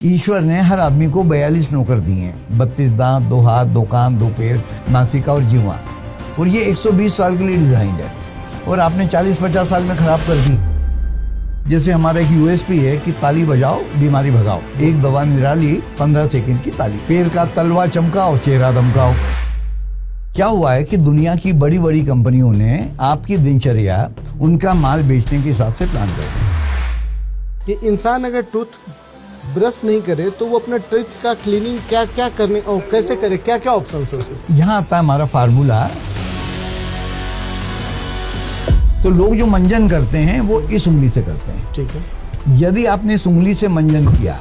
ईश्वर ने हर आदमी को 42 नौकर दिए हैं, 32 दांत, 2 हाथ, 2 कान, 2 पैर, नासिका और जीवा। और ये 120 साल के लिए डिजाइन है और आपने 40-50 साल में खराब कर दी। जैसे हमारा एक यूएसपी है कि ताली बजाओ बीमारी भगाओ, एक दवा निराली 15 सेकंड की ताली, पैर का तलवा चमकाओ चेहरा दमकाओ। क्या हुआ है कि दुनिया की बड़ी बड़ी कंपनियों ने आपकी दिनचर्या उनका माल बेचने के हिसाब से प्लान कर दी कि इंसान अगर टूथ ब्रश नहीं करे तो वो अपना टीथ का क्लीनिंग क्या क्या करने और कैसे करे, क्या क्या ऑप्शन है उसमें। यहाँ आता है हमारा फार्मूला। तो लोग जो मंजन करते हैं वो इस उंगली से करते हैं, ठीक है। यदि आपने इस उंगली से मंजन किया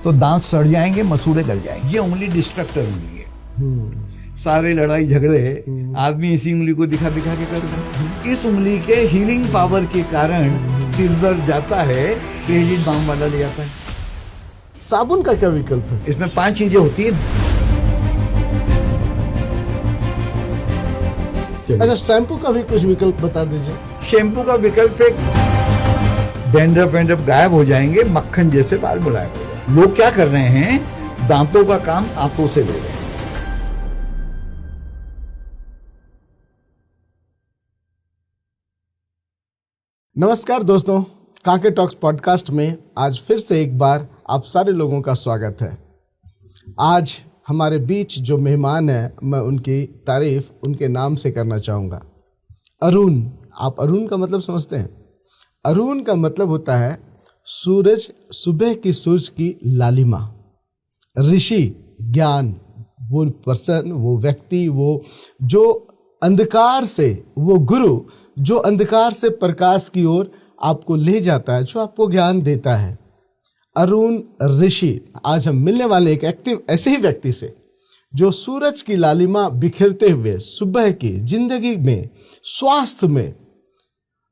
तो दांत सड़ जाएंगे, मसूड़े गल जाएंगे। ये उंगली डिस्ट्रक्टर उंगली है। सारे लड़ाई झगड़े आदमी इसी उंगली को दिखा दिखा के करते हैं। इस उंगली के हीलिंग पावर के कारण सिर दर्द जाता है, क्रेडिट बाम वाला ले जाता है। साबुन का क्या विकल्प है? इसमें 5 चीजें होती है। अच्छा, शैम्पू का भी कुछ विकल्प बता दीजिए। शैम्पू का विकल्प एक डैंड्रफ वैंड्रफ गायब हो जाएंगे, मक्खन जैसे बाल मुलायम हो जाएंगे। लोग क्या कर रहे हैं, दांतों का काम आंतों से ले रहे हैं। नमस्कार दोस्तों, कांके टॉक्स पॉडकास्ट में आज फिर से एक बार आप सारे लोगों का स्वागत है। आज हमारे बीच जो मेहमान हैं, मैं उनकी तारीफ उनके नाम से करना चाहूँगा। अरुण। आप अरुण का मतलब समझते हैं? अरुण का मतलब होता है सूरज, सुबह की सूरज की लालिमा। ऋषि, ज्ञान, वो पर्सन, वो व्यक्ति, वो जो अंधकार से, वो गुरु जो अंधकार से प्रकाश की ओर आपको ले जाता है, जो आपको ज्ञान देता है। अरुण ऋषि। आज हम मिलने वाले एक एक्टिव ऐसे ही व्यक्ति से जो सूरज की लालिमा बिखेरते हुए सुबह की जिंदगी में, स्वास्थ्य में,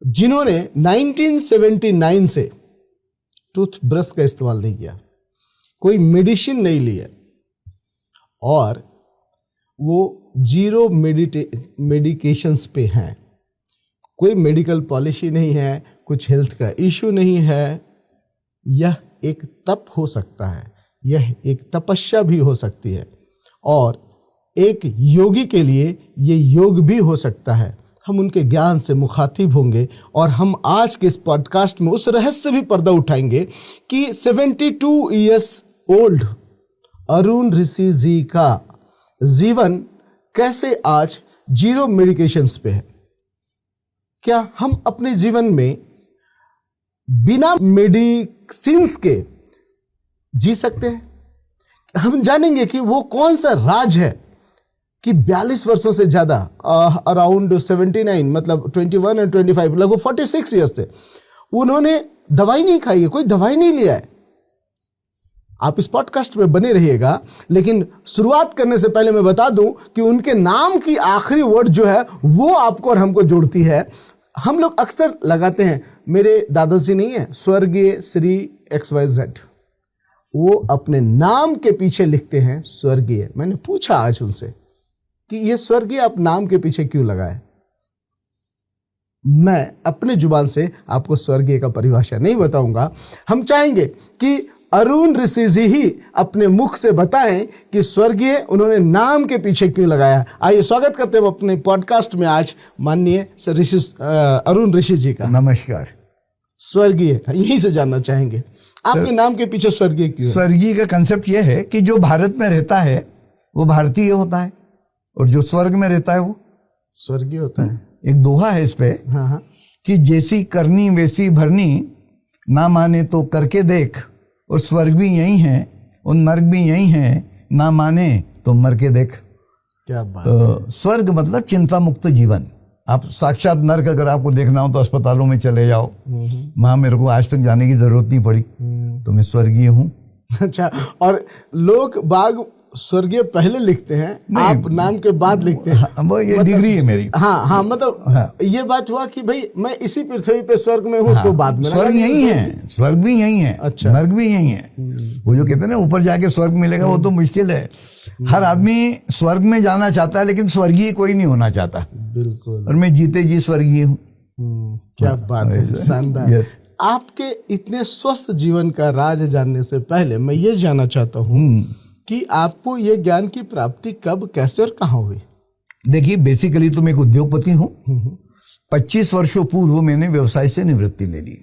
जिन्होंने 1979 से टूथ ब्रश का इस्तेमाल नहीं किया, कोई मेडिसिन नहीं लिया और वो जीरो मेडिकेशंस पे हैं। कोई मेडिकल पॉलिसी नहीं है, कुछ हेल्थ का इशू नहीं है। यह एक तप हो सकता है, यह एक तपस्या भी हो सकती है और एक योगी के लिए ये योग भी हो सकता है। हम उनके ज्ञान से मुखातिब होंगे और हम आज के इस पॉडकास्ट में उस रहस्य भी पर्दा उठाएंगे कि 72 इयर्स ओल्ड अरुण ऋषि जी का जीवन कैसे आज जीरो मेडिकेशंस पे है। क्या हम अपने जीवन में बिना मेडिसिन्स के जी सकते हैं? हम जानेंगे कि वो कौन सा राज है कि 42 वर्षों से ज्यादा, अराउंड 79, मतलब 21 और 25, लगभग 46 ईयर्स थे, उन्होंने दवाई नहीं खाई है, कोई दवाई नहीं लिया है। आप इस पॉडकास्ट में बने रहिएगा, लेकिन शुरुआत करने से पहले मैं बता दूं कि उनके नाम की आखिरी वर्ड जो है वो आपको और हमको जोड़ती है। हम लोग अक्सर लगाते हैं, मेरे दादाजी नहीं है, स्वर्गीय श्री XYZ, वो अपने नाम के पीछे लिखते हैं स्वर्गीय। मैंने पूछा आज उनसे कि ये स्वर्गीय आप नाम के पीछे क्यों लगाए। मैं अपने जुबान से आपको स्वर्गीय का परिभाषा नहीं बताऊंगा। हम चाहेंगे कि अरुण ऋषि जी ही अपने मुख से बताएं कि स्वर्गीय उन्होंने नाम के पीछे क्यों लगाया। आइए स्वागत करते हैं अपने पॉडकास्ट में आज माननीय अरुण ऋषि जी का। नमस्कार। स्वर्गीय, यहीं से जानना चाहेंगे आपके नाम के पीछे स्वर्गीय क्यों? स्वर्गीय का कंसेप्ट यह है कि जो भारत में रहता है वो भारतीय होता है और जो स्वर्ग में रहता है वो स्वर्गीय होता है। एक दोहा है इस पे, हाँ, कि जैसी करनी वैसी भरनी, ना माने तो करके देख, और स्वर्ग भी यही है और नर्क भी यही है, ना माने तो मर के देख। क्या बात है। स्वर्ग मतलब चिंता मुक्त जीवन। आप साक्षात नर्क अगर आपको देखना हो तो अस्पतालों में चले जाओ, वहां मेरे को आज तक जाने की जरूरत नहीं पड़ी, तो मैं स्वर्गीय हूँ। अच्छा, और लोग बाग स्वर्गीय पहले लिखते हैं, आप नाम के बाद लिखते हैं। हाँ, वो ये डिग्री है मेरी। हाँ, मतलब हाँ। ये बात हुआ कि भाई मैं इसी पृथ्वी पे स्वर्ग में हूँ, हाँ, तो बाद में स्वर्ग यही है, स्वर्ग भी यही है, अच्छा, नर्क भी यही है। वो जो कहते हैं ना ऊपर जाके स्वर्ग मिलेगा, वो तो मुश्किल है। हर आदमी स्वर्ग में जाना चाहता है, लेकिन स्वर्गीय कोई नहीं होना चाहता। बिल्कुल। और मैं जीते जी स्वर्गीय हूँ। क्या बात है, शानदार। आपके इतने स्वस्थ जीवन का राज जानने से पहले मैं ये जानना चाहता हूँ कि आपको ये ज्ञान की प्राप्ति कब, कैसे और कहाँ हुई? देखिए, बेसिकली तो मैं एक उद्योगपति हूँ। 25 वर्षों पूर्व मैंने व्यवसाय से निवृत्ति ले ली।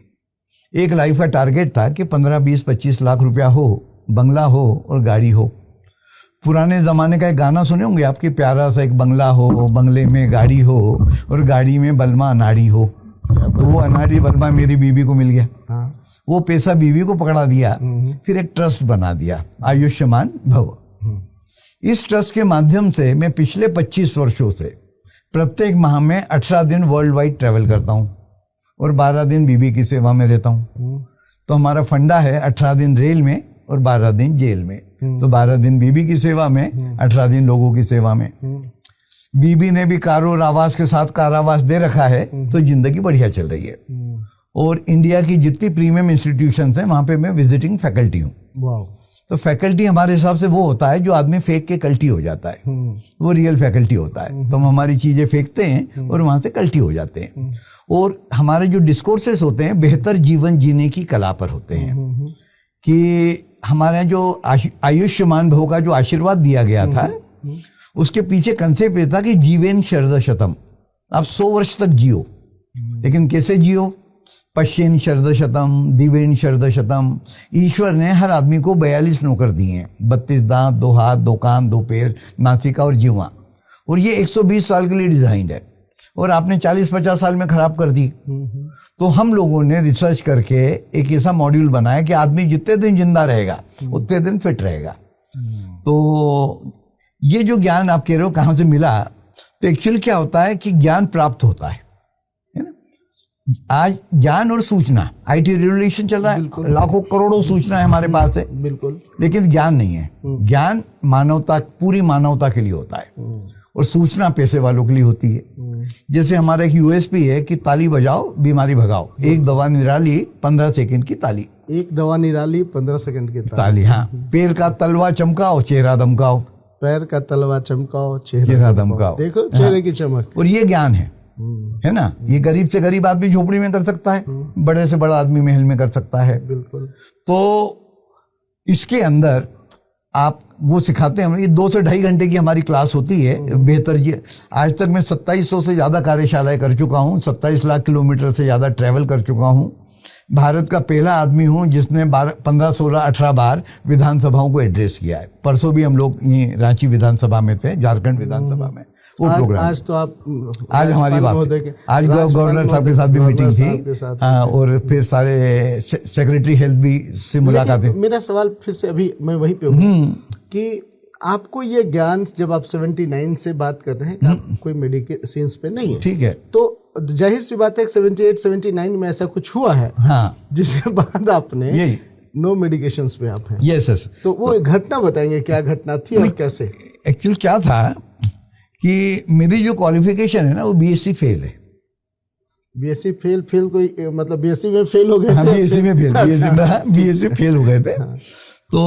एक लाइफ का टारगेट था कि 15, 20, 25 लाख रुपया हो, बंगला हो और गाड़ी हो। पुराने ज़माने का एक गाना सुने होंगे आपके, प्यारा सा एक बंगला हो, बंगले में गाड़ी हो और गाड़ी में बलमा अनाड़ी हो। तो वो अनाड़ी बलमा मेरी बीवी को मिल गया। वो पैसा बीवी को पकड़ा दिया, फिर एक ट्रस्ट बना दिया, आयुष्मान भव। इस ट्रस्ट के माध्यम से मैं पिछले 25 वर्षों से प्रत्येक माह में 18 दिन वर्ल्ड वाइड ट्रैवल करता हूँ और 12 दिन बीवी की सेवा में रहता हूँ। तो हमारा फंडा है 18 दिन रेल में और 12 दिन जेल में। तो 12 दिन बीवी की सेवा में, 18 दिन लोगों की सेवा में। बीवी ने भी कारों आवास के साथ कारावास दे रखा है, तो जिंदगी बढ़िया चल रही है। और इंडिया की जितनी प्रीमियम इंस्टीट्यूशंस हैं वहाँ पे मैं विजिटिंग फैकल्टी हूँ। तो फैकल्टी हमारे हिसाब से वो होता है जो आदमी फेंक के कल्टी हो जाता है, वो रियल फैकल्टी होता है। तो हम हमारी चीज़ें फेंकते हैं और वहाँ से कल्टी हो जाते हैं। और हमारे जो डिस्कोर्सेस होते हैं बेहतर जीवन जीने की कला पर होते हैं। कि हमारे जो आयुष्मान भव का जो आशीर्वाद दिया गया था, उसके पीछे कंसेप्ट ये था कि जीवेन शरद शतम, आप 100 वर्ष तक जियो। लेकिन कैसे जियो? पश्येन शरद शतम, दिवेन शरद शतम। ईश्वर ने हर आदमी को 42 नौकर दिए हैं, 32 दांत, 2 हाथ, 2 कान, 2 पैर, नासिका और जीवा। और ये 120 साल के लिए डिजाइंड है और आपने 40-50 साल में खराब कर दी। तो हम लोगों ने रिसर्च करके एक ऐसा मॉड्यूल बनाया कि आदमी जितने दिन जिंदा रहेगा उतने दिन फिट रहेगा। तो ये जो ज्ञान आप कह रहे हो कहाँ से मिला, तो एक्चुअली क्या होता है कि ज्ञान प्राप्त होता है ना। आज ज्ञान और सूचना, आईटी रिवोल्यूशन चल रहा है, लाखों करोड़ों सूचना है हमारे पास है, बिल्कुल, लेकिन ज्ञान नहीं है। ज्ञान मानवता, पूरी मानवता के लिए होता है और सूचना पैसे वालों के लिए होती है। जैसे हमारा एक यूएसपी है कि ताली बजाओ बीमारी भगाओ, एक दवा निराली 15 सेकंड की ताली। एक दवा निराली 15 सेकंड की ताली, हाँ। पैर का तलवा चमकाओ, चेहरा दमकाओ। पैर का तलवा चमकाओ, चेहरा दमकाओ। देखो चेहरे की चमक। और ये ज्ञान है ना। ये गरीब से गरीब आदमी झोपड़ी में कर सकता है, बड़े से बड़ा आदमी महल में कर सकता है। बिल्कुल। तो इसके अंदर आप वो सिखाते हैं। ये 2 से 2.5 घंटे की हमारी क्लास होती है। बेहतर ये, आज तक मैं 2700 से ज़्यादा कार्यशालाएं कर चुका हूँ, 27 लाख किलोमीटर से ज़्यादा ट्रैवल कर चुका हूँ। भारत का पहला आदमी हूँ जिसने 15, 16, 18 बार विधानसभाओं को एड्रेस किया है। परसों भी हम लोग ये रांची विधानसभा में थे, झारखंड विधानसभा में वो प्रोग्राम। आज तो आप, आज हमारी बात, आज गवर्नर साहब के साथ भी मीटिंग थी। हाँ, और फिर सारे सेक्रेटरी हेल्थ भी से मुलाकात है। मेरा सवाल फिर से अभी मैं वहीं पे हूँ कि आपको ये ज्ञान, जब आप 79 से बात कर रहे हैं, आप कोई मेडिसिन पे नहीं है, ठीक है, तो जाहिर सी बात है 78-79 में ऐसा कुछ हुआ है, हाँ, जिसके बाद आपने नो मेडिकेशंस पे आप हैं। यस। तो वो एक घटना बताएंगे, क्या घटना थी और कैसे? एक्चुअली क्या था कि मेरी जो क्वालिफिकेशन है ना वो बीएससी फेल है। बीएससी फेल कोई मतलब बीएससी में फेल हो गए? हाँ, बीएससी में फेल, बीएससी फेल हो गए थे। तो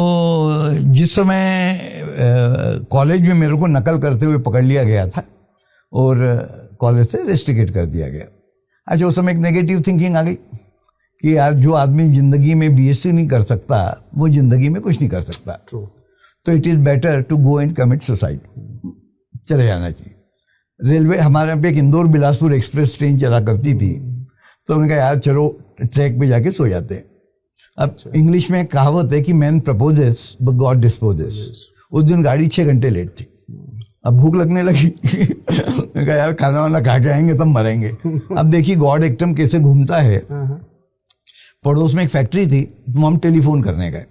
जिस समय कॉलेज में मेरे को नकल करते हुए पकड़ लिया गया था और कॉलेज से रेस्ट्रिकेट कर दिया गया। अच्छा, उस समय एक नेगेटिव थिंकिंग आ गई कि यार जो आदमी ज़िंदगी में बीएससी नहीं कर सकता वो ज़िंदगी में कुछ नहीं कर सकता। तो it is better to go and commit suicide, चले जाना चाहिए। रेलवे हमारे यहाँ पे एक इंदौर बिलासपुर एक्सप्रेस ट्रेन चला करती थी, तो उन्होंने कहा यार चलो ट्रैक पे जाके सो जाते हैं। अब इंग्लिश में कहावत है कि man proposes but God disposes. उस दिन गाड़ी 6 घंटे लेट थी। अब भूख लगने लगी मैं कहा यार खाना वाना खा के आएंगे तब मरेंगे। अब देखिए गॉड एकदम कैसे घूमता है। पड़ोस में एक फैक्ट्री थी, तो हम टेलीफोन करने गए।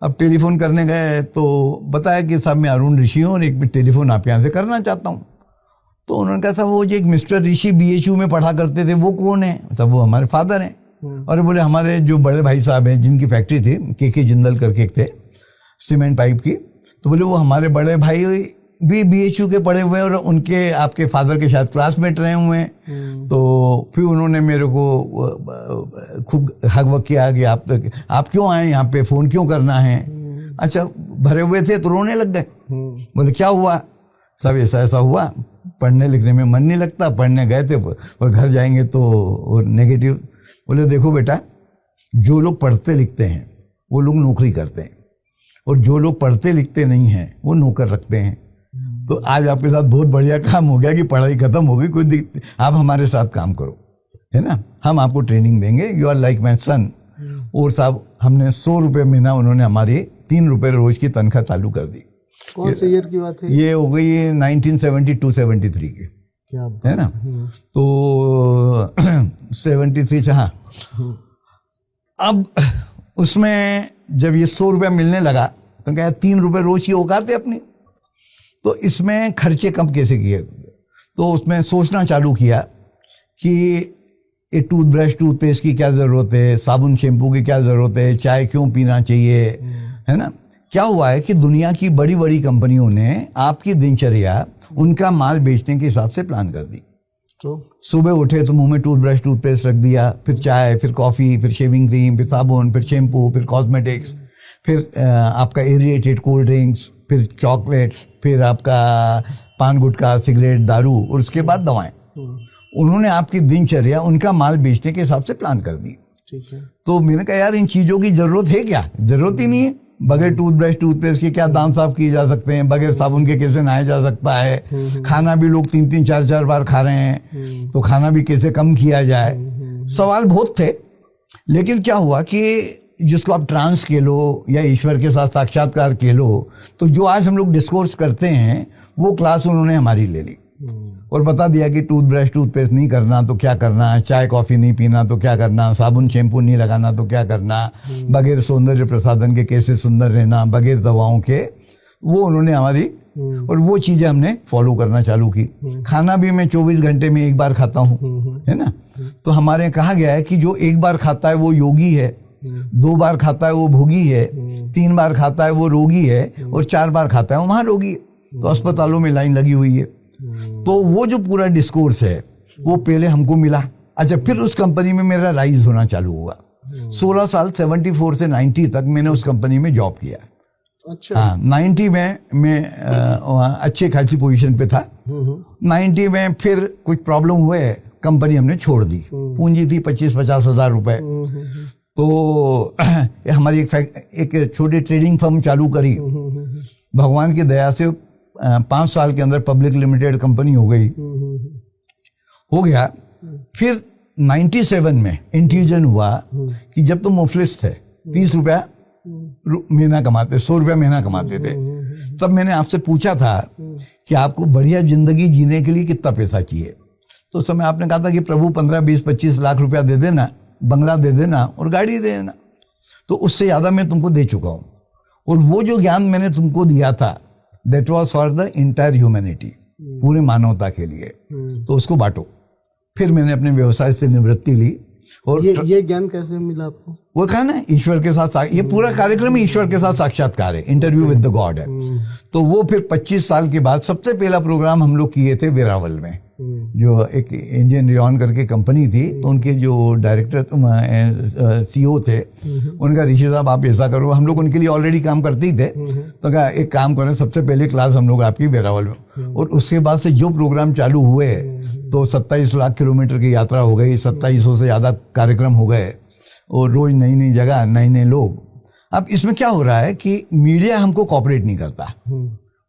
अब टेलीफोन करने गए तो बताया कि साहब मैं अरुण ऋषि हूँ और एक टेलीफोन आप यहाँ से करना चाहता हूँ। तो उन्होंने कहा साहब वो जो एक मिस्टर ऋषि BHU में पढ़ा करते थे वो कौन है? तब वो हमारे फादर हैं। और बोले हमारे जो बड़े भाई साहब हैं जिनकी फैक्ट्री थी, के जिंदल करके एक थे सीमेंट पाइप की, तो बोले वो हमारे बड़े भाई भी BHU के पढ़े हुए हैं और उनके आपके फादर के शायद क्लासमेट रहे हुए हैं। तो फिर उन्होंने मेरे को खूब हक किया कि आप क्यों आए यहाँ पे, फ़ोन क्यों करना है? अच्छा, भरे हुए थे तो रोने लग गए। बोले क्या हुआ? सब ऐसा हुआ, पढ़ने लिखने में मन नहीं लगता। पढ़ने गए थे और घर जाएंगे तो नेगेटिव। बोले देखो बेटा, जो लोग पढ़ते लिखते हैं वो लोग नौकरी करते हैं, और जो लोग पढ़ते लिखते नहीं हैं वो नौकर रखते हैं। तो आज आपके साथ बहुत बढ़िया काम हो गया कि पढ़ाई खत्म हो गई, कोई दिक्कत, आप हमारे साथ काम करो, है ना, हम आपको ट्रेनिंग देंगे, यू आर लाइक माई सन। और साहब हमने 100 रुपये महीना, उन्होंने हमारी 3 रुपये रोज की तनख्वाह चालू कर दी। कौन से ईयर की बात है? ये हो गई 1972-73 की, क्या है ना। तो 73 से, हाँ। अब उसमें जब ये 100 रुपया मिलने लगा तो क्या 3 रुपये रोज की औकात है अपनी, तो इसमें खर्चे कम कैसे किए। तो उसमें सोचना चालू किया कि ये टूथब्रश टूथपेस्ट की क्या ज़रूरत है, साबुन शैम्पू की क्या ज़रूरत है, चाय क्यों पीना चाहिए, है ना। क्या हुआ है कि दुनिया की बड़ी बड़ी कंपनियों ने आपकी दिनचर्या उनका माल बेचने के हिसाब से प्लान कर दी। सुबह उठे तो मुंह में टूथब्रश टूथपेस्ट रख दिया, फिर चाय, फिर कॉफ़ी, फिर शेविंग क्रीम, फिर साबुन, फिर शैम्पू, फिर कॉस्मेटिक्स, फिर आपका एरिएटेड कोल्ड ड्रिंक्स, फिर चॉकलेट्स, फिर आपका पान गुटखा, सिगरेट, दारू, और उसके बाद दवाएं। उन्होंने आपकी दिनचर्या उनका माल बेचने के हिसाब से प्लान कर दी। ठीक है। तो मैंने कहा यार इन चीज़ों की ज़रूरत है क्या, ज़रूरत ही नहीं है। बगैर टूथब्रश टूथपेस्ट के क्या दांत साफ किए जा सकते हैं, बगैर साबुन के कैसे नहाया जा सकता है, खाना भी लोग 3-3, 4-4 बार खा रहे हैं, तो खाना भी कैसे कम किया जाए। सवाल बहुत थे, लेकिन क्या हुआ कि जिसको आप ट्रांस कह लो या ईश्वर के साथ साक्षात्कार कह लो, तो जो आज हम लोग डिस्कोर्स करते हैं वो क्लास उन्होंने हमारी ले ली और बता दिया कि टूथब्रश टूथपेस्ट नहीं करना तो क्या करना, चाय कॉफ़ी नहीं पीना तो क्या करना, साबुन शैम्पू नहीं लगाना तो क्या करना, बगैर सौंदर्य प्रसाधन के कैसे सुंदर रहना, बगैर दवाओं के, वो उन्होंने हमारी, और वो चीज़ें हमने फॉलो करना चालू की। खाना भी मैं 24 घंटे में एक बार खाता हूँ, है ना। तो हमारे यहाँ कहा गया है कि जो एक बार खाता है वो योगी है, 2 बार खाता है वो भोगी है, 3 बार खाता है वो रोगी है, और 4 बार खाता है वो महारोगी है। तो अस्पतालों में लाइन लगी हुई है। तो वो जो पूरा डिस्कोर्स है वो पहले हमको मिला। अच्छा, फिर उस कंपनी में मेरा राइज होना चालू हुआ। 16 साल 74 से 90 तक मैंने उस कंपनी में जॉब किया। अच्छा। हाँ, 90 में मैं अच्छे खासी पोजीशन पे था। 90 में फिर कुछ प्रॉब्लम हुए, कंपनी हमने छोड़ दी। पूंजी थी 25-50 हज़ार रुपए। तो हमारी एक छोटी ट्रेडिंग फर्म चालू करी। भगवान की दया से 5 साल के अंदर पब्लिक लिमिटेड कंपनी हो गया। फिर 97 में इंट्यूजन हुआ कि जब तुम मुफलिस थे, 30 रुपया महीना कमाते, 100 रुपया महीना कमाते थे, तब मैंने आपसे पूछा था कि आपको बढ़िया जिंदगी जीने के लिए कितना पैसा चाहिए। तो उस समय आपने कहा था कि प्रभु 15, 20, 25 लाख रुपया दे देना, बंगला दे देना और गाड़ी दे देना। तो उससे ज़्यादा मैं तुमको दे चुका हूँ, और वो जो ज्ञान मैंने तुमको दिया था that was for the entire humanity, पूरी मानवता के लिए, तो उसको बांटो। फिर मैंने अपने व्यवसाय से निवृत्ति ली। और ये ज्ञान कैसे मिला आपको? वो कहा ना, ईश्वर के साथ, ये पूरा कार्यक्रम ईश्वर के साथ साक्षात्कार है, इंटरव्यू विद द गॉड है। तो वो फिर 25 साल के बाद सबसे पहला प्रोग्राम हम लोग किए थे वेरावल में, जो एक इंडियन रियॉन करके कंपनी थी। तो उनके जो डायरेक्टर CEO थे, उनका ऋषि साहब आप ऐसा करो, हम लोग उनके लिए ऑलरेडी काम करते ही थे, तो कहा एक काम करें, सबसे पहले क्लास हम लोग आपकी वेरावल में। और उसके बाद से जो प्रोग्राम चालू हुए तो 27 लाख किलोमीटर की यात्रा हो गई, 2700 से ज़्यादा कार्यक्रम हो गए, और रोज नई नई जगह, नए नए लोग। अब इसमें क्या हो रहा है कि मीडिया हमको कॉपरेट नहीं करता।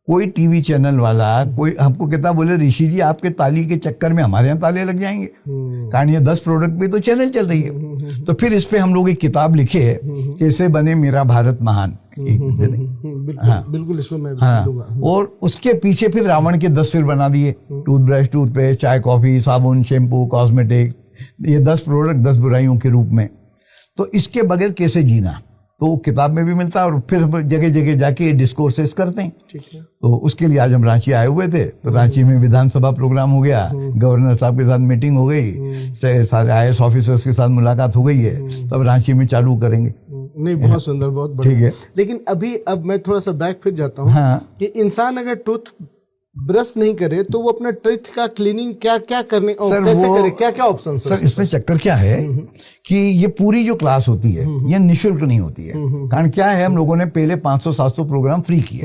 कोई टीवी चैनल वाला कोई हमको कहता, बोले ऋषि जी आपके ताली के चक्कर में हमारे यहाँ ताले लग जाएंगे, कारण ये 10 प्रोडक्ट पे तो चैनल चल रही है। तो फिर इस पे हम लोग एक किताब लिखे, कैसे बने मेरा भारत महान। बिल्कुल इसमें मैं हाँ, और उसके पीछे फिर रावण के 10 सिर बना दिए, टूथब्रश टूथपेस्ट, चाय कॉफी, साबुन शैम्पू, कॉस्मेटिक, ये 10 प्रोडक्ट 10 बुराइयों के रूप में। तो इसके बगैर कैसे जीना, तो किताब में भी मिलता है, और फिर जगह जगह जाके डिस्कोर्सेस करते हैं। ठीक है। तो उसके लिए आज हम रांची आए हुए थे। तो रांची में विधानसभा प्रोग्राम हो गया, गवर्नर साहब के साथ मीटिंग हो गई, सारे IAS ऑफिसर्स के साथ मुलाकात हो गई है। तब रांची में चालू करेंगे। नहीं, बहुत सुंदर, बहुत बढ़िया। ठीक है। लेकिन अब मैं थोड़ा सा बैक फिर जाता हूँ। हाँ। कि इंसान अगर टूथ ब्रश नहीं करे तो वो अपना टीथ का क्लीनिंग क्या क्या करने और कैसे करे, क्या क्या ऑप्शन? सर इसमें चक्कर क्या है कि ये पूरी जो क्लास होती है ये निःशुल्क नहीं होती है। कारण क्या है, हम लोगों ने पहले 500-700 प्रोग्राम फ्री किए,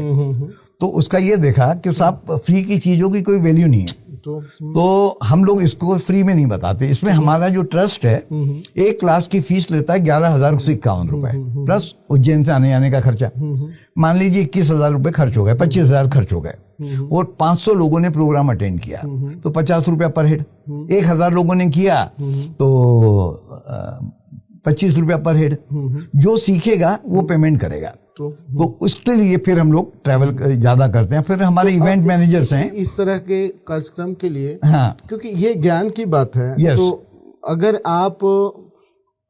तो उसका ये देखा कि साहब फ्री की चीजों की कोई वैल्यू नहीं है। तो हम लोग इसको फ्री में नहीं बताते। इसमें हमारा जो ट्रस्ट है एक क्लास की फीस लेता है 11,151 रुपए प्लस उज्जैन से आने जाने का खर्चा। मान लीजिए 21,000 रुपए खर्च हो गए, 25,000 खर्च हो गए और 500 लोगों ने प्रोग्राम अटेंड किया तो 50 रुपया पर हेड। 1,000 लोगों ने किया तो 25 रुपया पर हेड। जो सीखेगा वो पेमेंट करेगा। तो उसके लिए फिर हम लोग ट्रैवल ज्यादा करते हैं। फिर हमारे इवेंट मैनेजर्स हैं इस तरह के कार्यक्रम के लिए। हाँ, क्योंकि ये ज्ञान की बात है। Yes. तो अगर आप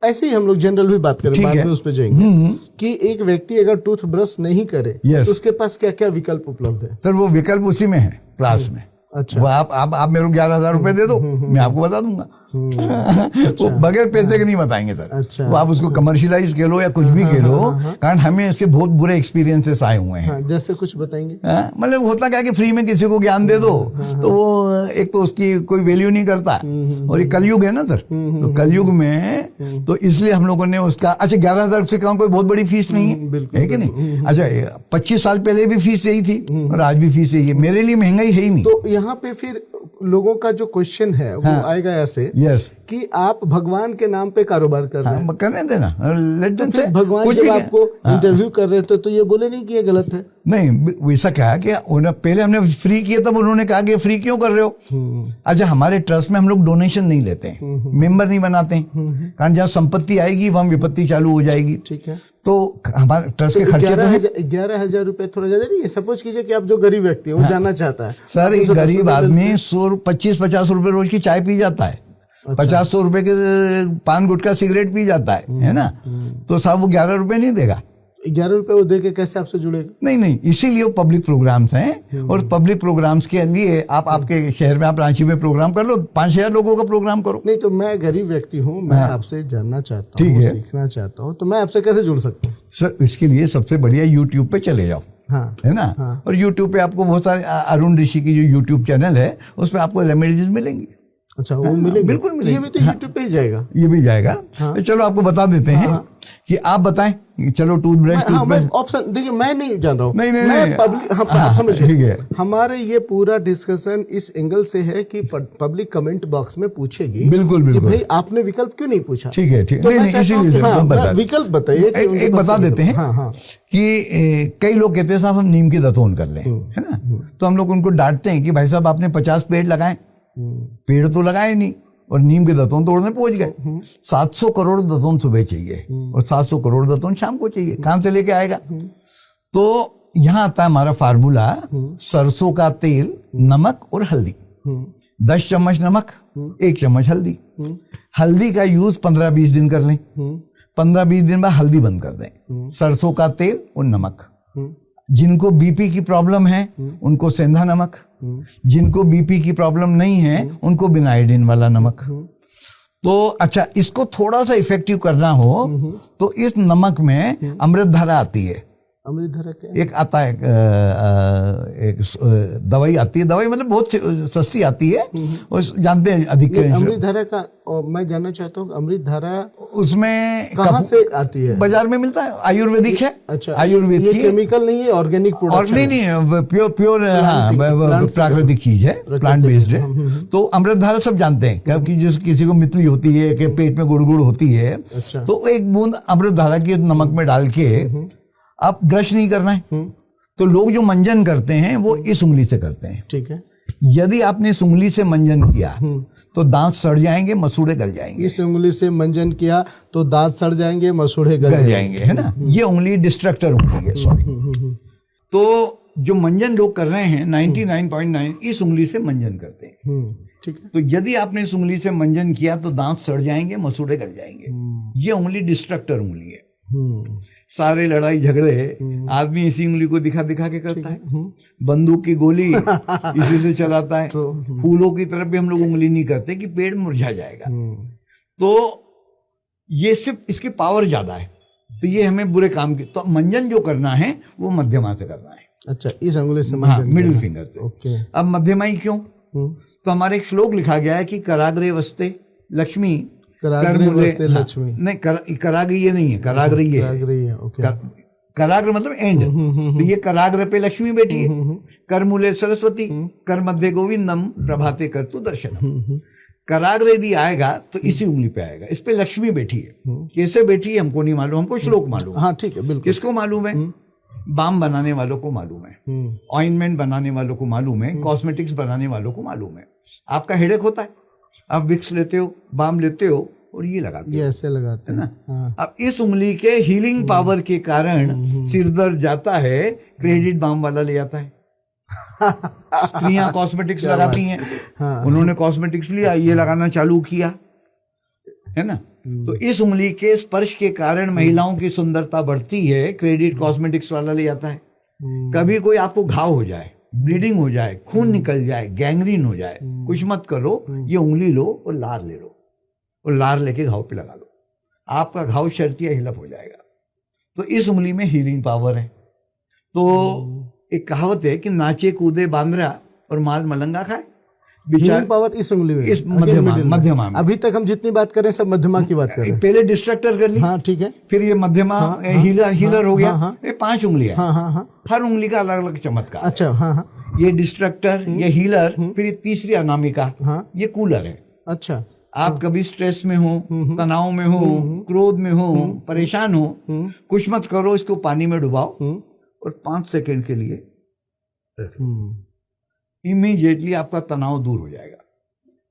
ऐसे ही हम लोग जनरल भी बात करें, बाद में उस पर जाएंगे कि एक व्यक्ति अगर टूथब्रश नहीं करे Yes. तो उसके पास क्या क्या विकल्प उपलब्ध है? सर वो विकल्प उसी में है क्लास में। अच्छा, वो आप मेरे को 11,000 रुपए दे दो, मैं आपको बता दूंगा। वो बगैर पैसे के नहीं बताएंगे सर। अच्छा, वो आप उसको कमर्शियलाइज के लो या कुछ भी के लो, कारण हमें इसके बहुत बुरे एक्सपीरियंसेस आए हुए हैं। जैसे कुछ बताएंगे? मतलब होता क्या कि फ्री में किसी को ज्ञान दे दो तो वो एक तो उसकी कोई वैल्यू नहीं करता। और ये कलयुग है ना सर, तो कलयुग में तो इसलिए हम लोगों ने उसका, अच्छा 11,000 से कम कोई बहुत बड़ी फीस नहीं है कि नहीं। अच्छा 25 साल पहले भी फीस यही थी और आज भी फीस यही है। मेरे लिए महंगाई है ही नहीं। तो यहाँ पे फिर लोगों का जो क्वेश्चन है वो आएगा ऐसे कि आप भगवान के नाम पे कारोबार कर रहे हैं। करने देना, लेट देम से। भगवान जब आपको इंटरव्यू कर रहे थे तो ये बोले नहीं कि ये गलत है? नहीं, वैसा क्या है कि पहले हमने फ्री किया तब उन्होंने कहा कि फ्री क्यों कर रहे हो। अच्छा हमारे ट्रस्ट में हम लोग डोनेशन नहीं लेते हैं, मेंबर नहीं बनाते हैं, कारण जहाँ संपत्ति आएगी वहां विपत्ति चालू हो जाएगी। ठीक है, तो हमारे ट्रस्ट के खर्चे 11,000 रुपए थोड़ा ज्यादा नहीं है? सपोज कीजिए कि आप जो गरीब व्यक्ति है वो जानना चाहता है। सर एक गरीब आदमी 25-50 रुपए रोज की चाय पी जाता है, 50-100 रुपए के पान गुटखा सिगरेट पी जाता है ना, तो साहब वो 11 रुपए नहीं देगा। 11 रुपए वो दे के कैसे आपसे जुड़ेगा? नहीं, इसीलिए वो पब्लिक प्रोग्राम्स हैं। और पब्लिक प्रोग्राम्स के लिए आप आपके शहर में आप रांची में प्रोग्राम कर लो, 5,000 लोगों का प्रोग्राम करो। नहीं तो मैं गरीब व्यक्ति हूँ, मैं आपसे जानना चाहता हूँ, सीखना चाहता हूँ, तो मैं आपसे कैसे जुड़ सकता हूँ? सर इसके लिए सबसे बढ़िया यूट्यूब पे चले जाओ। हाँ, है ना। और यूट्यूब पे आपको बहुत सारे अरुण ऋषि की जो यूट्यूब चैनल है उस पर आपको रेमेडीज मिलेंगी। अच्छा वो मिलेंगे? बिल्कुल मिलेंगे। ये भी तो यूट्यूब पे ही जाएगा? ये भी जाएगा। चलो आपको बता देते हैं कि आप बताएं। चलो टूथब्रश ऑप्शन देखिए, मैं नहीं जान रहा हूँ। नहीं पब्लिक, आप समझिए, ठीक है। हमारे ये पूरा डिस्कशन इस एंगल से है कि पब्लिक कमेंट बॉक्स में पूछेगी बिल्कुल कि भाई आपने विकल्प क्यों नहीं पूछा। ठीक है, नहीं, विकल्प बताइए। एक बता देते हैं कि कई लोग कहते हैं साहब हम नीम की दतोन कर लें, है ना। तो हम लोग उनको डांटते हैं कि भाई साहब आपने 50 पेड़ लगाए, पेड़ तो लगाए नहीं और नीम के दतोन तोड़ने पहुंच गए। 700 करोड़ दतोन सुबह चाहिए और 700 करोड़ दतोन शाम को चाहिए, कहां से लेके आएगा। तो यहां आता है हमारा फार्मूला, सरसों का तेल, नमक और हल्दी। 10 चम्मच नमक, 1 चम्मच हल्दी। हल्दी का यूज 15-20 दिन कर लें, 15-20 दिन बाद हल्दी बंद कर दें। सरसों का तेल और नमक। जिनको बीपी की प्रॉब्लम है उनको सेंधा नमक, जिनको बीपी की प्रॉब्लम नहीं है उनको बिना आयोडीन वाला नमक। तो अच्छा इसको थोड़ा सा इफेक्टिव करना हो तो इस नमक में अमृत धारा आती है। अमृत धारा क्या? एक आता है एक दवाई आती है, दवाई मतलब बहुत सस्ती आती है और जानते हैं अधिक। अमृत धारा का मैं जानना चाहता हूँ, अमृत धारा उसमें कहाँ से आती है? बाजार में मिलता है, आयुर्वेदिक है। अच्छा, आयुर्वेद ये केमिकल नहीं है, ऑर्गेनिक प्रोडक्ट? नहीं, प्योर प्राकृतिक चीज है, प्लांट बेस्ड है। तो अमृत धारा सब जानते हैं क्योंकि जिस किसी को मितली होती है कि पेट में गुड़गुड़ होती है, तो एक बूंद अमृत धारा की नमक में डाल के आप ब्रश नहीं करना है। तो लोग जो मंजन करते हैं वो इस उंगली से करते हैं। ठीक है। यदि आपने इस उंगली से मंजन किया तो दांत सड़ जाएंगे, मसूड़े गल जाएंगे। इस उंगली से मंजन किया तो दांत सड़ जाएंगे, मसूड़े गल जाएंगे, है ना। ये उंगली डिस्ट्रक्टर उंगली है, सॉरी। तो जो मंजन लोग कर रहे हैं 99.9 इस उंगली से मंजन करते हैं। ठीक है। तो यदि आपने इस उंगली से मंजन किया तो दांत सड़ जाएंगे, मसूड़े गल जाएंगे। ये उंगली डिस्ट्रक्टर उंगली है। सारे लड़ाई झगड़े आदमी इसी उंगली को दिखा दिखा के करता है। बंदूक की गोली इसी से चलाता है। फूलों की तरफ भी हम लोग उंगली नहीं करते कि पेड़ मुरझा जाएगा। तो ये सिर्फ इसकी पावर ज्यादा है, तो ये हमें बुरे काम की। तो मंजन जो करना है वो मध्यमा से करना है। अच्छा, इस उंगली से हाँ, मिडिल फिंगर से। ओके। अब मध्यमाई क्यों? तो हमारे एक श्लोक लिखा गया है कि कराग्रे वस्ते लक्ष्मी कराग्रे वस्ते लक्ष्मी। नहीं, कराग्री ये नहीं है, कराग्री ये है। कराग्र मतलब एंड, तो ये कराग्र पे लक्ष्मी बैठी है, कर मूले सरस्वती, कर मध्य गोविंदम, प्रभाते कर तू दर्शनम। कराग्र यदि आएगा तो इसी उंगली पे आएगा, इस पे लक्ष्मी बैठी है। कैसे बैठी है हमको नहीं मालूम, हमको श्लोक मालूम है। हाँ ठीक है, बिल्कुल। किसको मालूम है? बाम बनाने वालों को मालूम है, ऑइंटमेंट बनाने वालों को मालूम है, कॉस्मेटिक्स बनाने वालों को मालूम है। आपका हेडेक होता है, आप विक्स लेते हो, बाम लेते हो और ये लगाते हो, ये ऐसे लगाते हैं है ना। हाँ। अब इस उंगली के हीलिंग पावर के कारण सिर दर्द जाता है, क्रेडिट बाम वाला ले आता है। स्त्रियां कॉस्मेटिक्स लगाती हैं, हाँ। उन्होंने कॉस्मेटिक्स लिया, ये लगाना चालू किया, है ना। तो इस उंगली के स्पर्श के कारण महिलाओं की सुंदरता बढ़ती है, क्रेडिट कॉस्मेटिक्स वाला ले आता है। कभी कोई आपको घाव हो जाए, ब्लीडिंग हो जाए, खून निकल जाए, गैंग्रीन हो जाए, कुछ मत करो, ये उंगली लो और लार ले लो और लार लेके घाव पे लगा लो, आपका घाव शर्तिया हीलअप हो जाएगा। तो इस उंगली में हीलिंग पावर है। तो एक कहावत है कि नाचे कूदे बांद्रा और माल मलंगा खाए। हीलिंग पावर इस उंगली में, इस मध्यमा में। अभी तक हम जितनी बात कर रहे हैं सब मध्यमा की बात कर रहे हैं। पहले डिस्ट्रक्टर कर ली, हाँ ठीक है, फिर ये मध्यमा, हीलर हो गया। ये 5 उंगलियां, हाँ हाँ हाँ, हर उंगली का अलग अलग चमत्कार। अच्छा हाँ हाँ, ये डिस्ट्रक्टर, ये हीलर, फिर ये तीसरी अनामिका, ये कूलर है। अच्छा, आप कभी स्ट्रेस में हो, तनाव में हो, क्रोध में हो, परेशान हो, कुछ मत करो, इसको पानी में डुबाओ और 5 सेकंड के लिए इमीडिएटली आपका तनाव दूर हो जाएगा।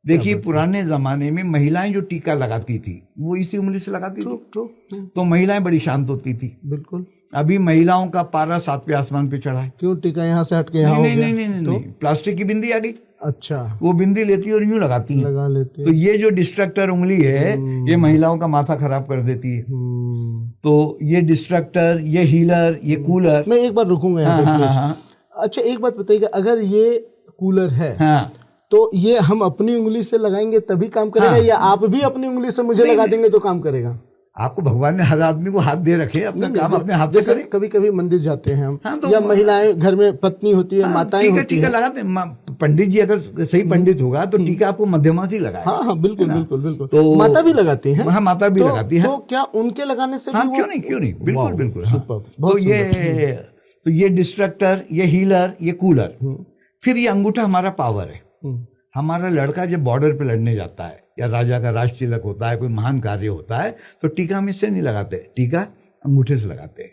देखिए पुराने जमाने में महिलाएं जो टीका लगाती थी वो इसी उंगली से लगाती थी, तो महिलाएं बड़ी शांत होती थी। बिल्कुल। अभी महिलाओं का पारा 7वें आसमान पे चढ़ा है। क्यों टीका यहाँ से हट के यहाँ हो नहीं गया? नहीं नहीं नहीं, प्लास्टिक की बिंदी आ गई। अच्छा, वो बिंदी लेती है और यूं लगाती है, लगा लेते तो ये जो डिस्ट्रक्टर उंगली है ये महिलाओं का माथा खराब कर देती है। तो ये डिस्ट्रक्टर, ये हीलर, ये कूलर। मैं एक बार रुकूंगा यहाँ पे प्लीज। हाँ। अच्छा एक बात बताइएगा, अगर ये कूलर है हाँ, तो ये हम अपनी उंगली से लगाएंगे तभी काम करेगा, या आप भी अपनी उंगली से मुझे लगा देंगे तो काम करेगा? आपको भगवान ने हर आदमी को हाथ दे रखे, अपना काम अपने हाथ से करे। कभी कभी मंदिर जाते हैं हम, हाँ, तो या महिलाएं घर में पत्नी होती है, माताएं होती टीका है, लगाते हैं। पंडित जी अगर सही पंडित होगा तो टीका आपको मध्यमा से लगाए। हाँ हाँ बिल्कुल बिल्कुल बिल्कुल। तो माता भी लगाती है। हाँ, माता भी लगाती है। तो क्या उनके लगाने से हाँ, भी क्यों नहीं, बिल्कुल बिल्कुल। तो ये डिस्ट्रक्टर, ये हीलर, ये कूलर। फिर ये अंगूठा हमारा पावर है। हमारा लड़का जब बॉर्डर पे लड़ने जाता है या राजा का राज तिलक होता है, कोई महान कार्य होता है, तो टीका हम इससे नहीं लगाते, टीका अंगूठे से लगाते हैं।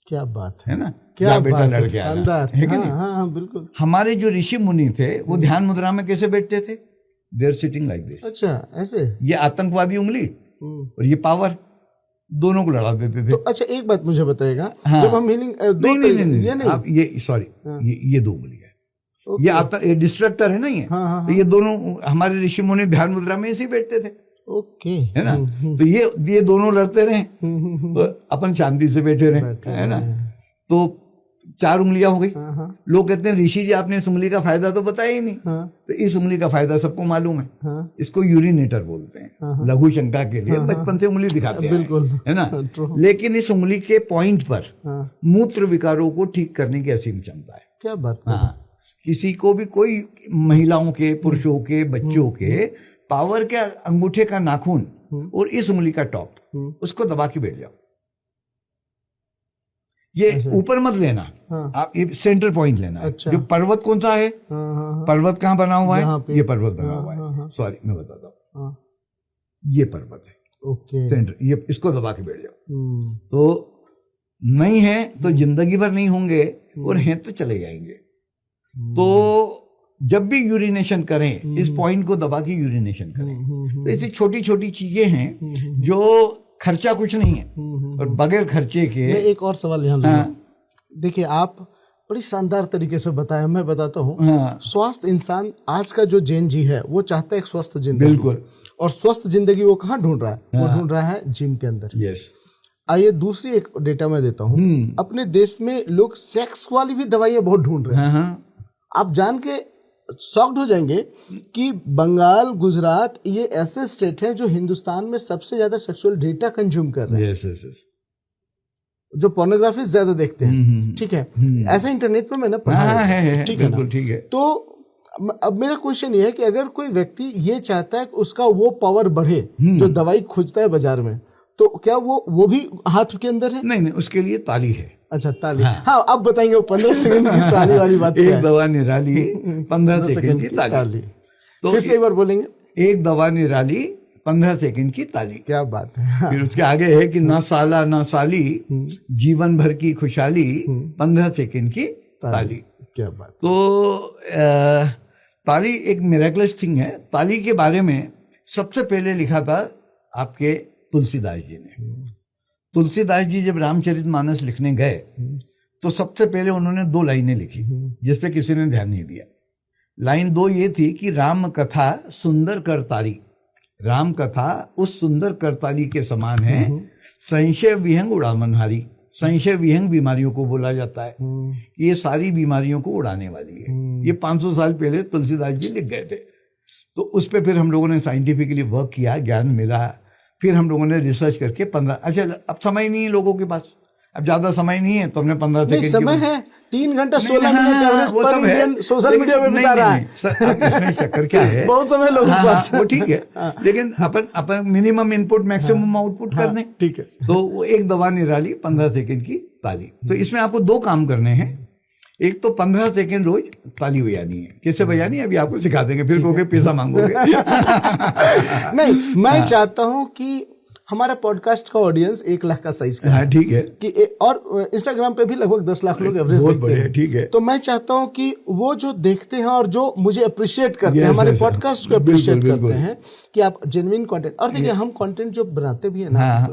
क्या बात है ना, क्या बेटा बात लड़के आना, शानदार है कि हाँ, नहीं? हाँ, बिल्कुल। हमारे जो ऋषि मुनि थे वो ध्यान मुद्रा में कैसे बैठते थे? They are sitting like this. अच्छा ऐसे, ये आतंकवादी उंगली और ये पावर, दोनों को लड़ा देते थे। तो अच्छा एक बात मुझे बताइएगा, हाँ। जब हम हीलिंग नहीं, आप ये सॉरी, ये 2 उंगली है। ये डिस्ट्रक्टर है ना, ये हाँ, तो ये दोनों हमारे ऋषि मुनि ध्यान मुद्रा में ऐसे ही बैठते थे, ओके, है ना। तो ये दोनों लड़ते रहे, तो अपन शांति से बैठे रहे, है ना। तो 4 उंगलियां हो गई। लोग कहते हैं ऋषि जी आपने इस उंगली का फायदा तो बताया ही नहीं। तो इस उंगली का फायदा सबको मालूम है। इसको यूरिनेटर बोलते हैं, लघु शंका के लिए बचपन से उंगली दिखाते हैं, बिल्कुल, है ना। लेकिन इस उंगली के पॉइंट पर मूत्र विकारों को ठीक करने की असीम क्षमता है। क्या बात। हाँ, किसी को भी, कोई महिलाओं के, पुरुषों के, बच्चों के पावर के अंगूठे का नाखून और इस उंगली का टॉप, उसको दबा के बैठ जाओ। ये ऊपर मत लेना, आप ये सेंटर पॉइंट लेना है। जो पर्वत कौन सा है, पर्वत कहाँ बना हुआ है? ये पर्वत बना हुआ है, सॉरी मैं बताता हूँ, ये पर्वत है, ओके, सेंटर, ये इसको दबा के बैठ जाओ। तो नहीं है तो जिंदगी भर नहीं होंगे, और हैं तो चले जाएंगे। तो जब भी यूरिनेशन करें इस पॉइंट को दबा के यूरिनेशन करें। तो ऐसी छोटी छोटी चीजें हैं जो खर्चा कुछ नहीं है, और बगैर खर्चे के। मैं एक और सवाल यहाँ लूँगा। देखिए आप बड़ी शानदार तरीके से बताया, मैं बताता हूँ। स्वस्थ इंसान, आज का जो जैन जी है वो चाहता है एक स्वस्थ जिंदगी, बिल्कुल, और स्वस्थ जिंदगी वो कहाँ ढूंढ रहा है? वो ढूंढ रहा है जिम के अंदर। यस। आइए दूसरी एक डेटा मैं देता हूँ। अपने देश में लोग सेक्स वाली भी दवाइयाँ बहुत ढूंढ रहे हैं। आप जान के शॉक्ड हो जाएंगे कि बंगाल, गुजरात, ये ऐसे स्टेट हैं जो हिंदुस्तान में सबसे ज्यादा सेक्सुअल डेटा कंज्यूम कर रहे हैं। yes. जो पोर्नोग्राफी ज्यादा देखते हैं, ठीक है, ऐसा इंटरनेट पर मैंने पढ़ा है, ठीक है ना? ठीक है। तो अब मेरा क्वेश्चन ये है कि अगर कोई व्यक्ति ये चाहता है कि उसका वो पावर बढ़े जो दवाई खोजता है बाजार में, तो क्या वो भी हाथ के अंदर है? नहीं, उसके लिए ताली है। अच्छा, ताली। हाँ, अब बताएंगे वो 15 सेकंड की ताली वाली बात क्या एक है? दवा निराली 15 सेकंड की ताली। तो फिर से एक बार बोलेंगे। एक दवा निराली 15 सेकंड की ताली। क्या बात है। फिर उसके आगे है कि ना साला ना साली, जीवन भर की खुशहाली, 15 सेकंड की ताली। क्या बात। तो ताली एक मिरेकलस थिंग है। ताली के बारे में सबसे पहले लिखा था आपके तुलसीदास जी ने। तुलसीदास जी जब रामचरितमानस लिखने गए तो सबसे पहले उन्होंने 2 लाइनें लिखी जिस पे किसी ने ध्यान नहीं दिया। लाइन 2 ये थी कि राम कथा सुंदर करताली, राम कथा उस सुंदर करताली के समान है, संशय विहंग उड़ामनहारी। संशय विहंग बीमारियों को बोला जाता है कि ये सारी बीमारियों को उड़ाने वाली है। ये 500 साल पहले तुलसीदास जी लिख गए थे। तो उस पर फिर हम लोगों ने साइंटिफिकली वर्क किया, ज्ञान मिला, फिर हम लोगों ने रिसर्च करके 15। अच्छा, अब समय नहीं है लोगों के पास, अब ज्यादा समय नहीं है तो हमने 15 सेकंड समय है 3 घंटा 16 मिनट वो सब है सोशल मीडिया पे बिता रहा है। इसमें चक्कर क्या है, बहुत समय लोगों के पास। वो ठीक है, लेकिन अपन मिनिमम इनपुट मैक्सिमम आउटपुट कर दें। ठीक है। तो वो एक दवा निराली 15 सेकंड की ताली। तो इसमें आपको 2 काम करने हैं। एक तो 15 सेकंड रोज ताली बजानी है। कैसे बजानी है अभी आपको सिखा देंगे, फिर कहोगे पैसा मांगोगे। नहीं, मैं चाहता हूं कि हमारा पॉडकास्ट का ऑडियंस 1 लाख का साइज का है। ठीक है कि और इंस्टाग्राम पे भी लगभग 10 लाख लोग एवरेज देखते हैं। ठीक है। तो मैं चाहता हूं कि वो जो देखते हैं और जो मुझे अप्रिशिएट करते हैं, हमारे पॉडकास्ट को अप्रिशिएट करते हैं कि आप जेन्युइन कंटेंट। और देखिए, हम कंटेंट जो बनाते भी है ना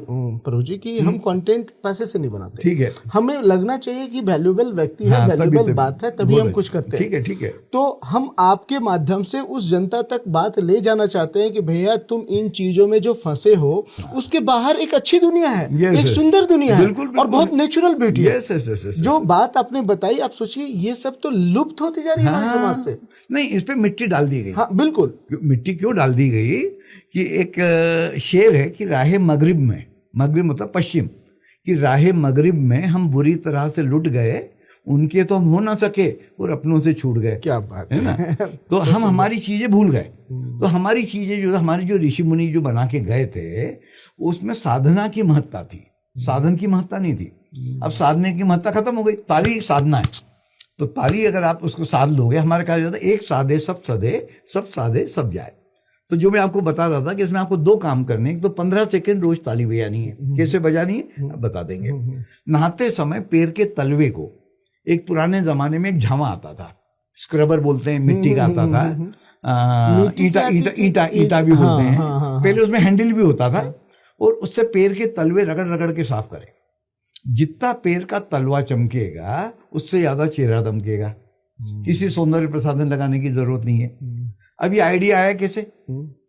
प्रभु जी, की हम कंटेंट पैसे से नहीं बनाते। ठीक है। हमें लगना चाहिए कि वैल्यूएबल व्यक्ति है, वैल्यूएबल बात है, तभी हम कुछ करते हैं। ठीक है, ठीक है। तो हम आपके माध्यम से उस जनता तक बात ले जाना चाहते हैं कि भैया तुम इन चीजों में जो फंसे हो उसके बाहर एक अच्छी दुनिया है, एक सुंदर दुनिया है और बहुत नेचुरल ब्यूटी है। जो बात आपने बताई, आप सोचिए ये सब तो लुप्त होती जा रही है हमारे समाज से। नहीं, इस पे मिट्टी डाल दी गई। हाँ, बिल्कुल। मिट्टी क्यों डाल दी गई कि एक शेर है कि राहे मगरिब में, मगरिब मतलब पश्चिम, कि राहे मगरिब में हम बुरी तरह से लुट गए, उनके तो हम हो ना सके और अपनों से छूट गए। क्या बात है ना। तो हम हमारी चीजें भूल गए। तो हमारी चीजें जो हमारी जो ऋषि मुनि जो बना के गए थे उसमें साधना की महत्ता थी, साधन की महत्ता नहीं थी। अब साधने की महत्ता खत्म हो गई। ताली एक साधना है, तो ताली अगर आप उसको साध लोगे, हमारे कहा जाता है एक साधे सब सधे, सब साधे सब जाए। तो जो मैं आपको बता रहा था कि इसमें आपको 2 काम करने हैं। तो 15 सेकंड रोज ताली बजानी है। कैसे बजानी है अब बता देंगे। नहाते समय पैर के तलवे को, एक पुराने जमाने में एक झावा आता था, स्क्रबर बोलते हैं, मिट्टी का आता था, ईटा भी बोलते हैं। पहले उसमें हैंडल भी होता था और उससे पैर के तलवे रगड़ रगड़ के साफ करें। जितना पैर का तलवा चमकेगा उससे ज्यादा चेहरा दमकेगा। किसी सौंदर्य प्रसाधन लगाने की जरूरत नहीं है। अब ये आइडिया आया कैसे,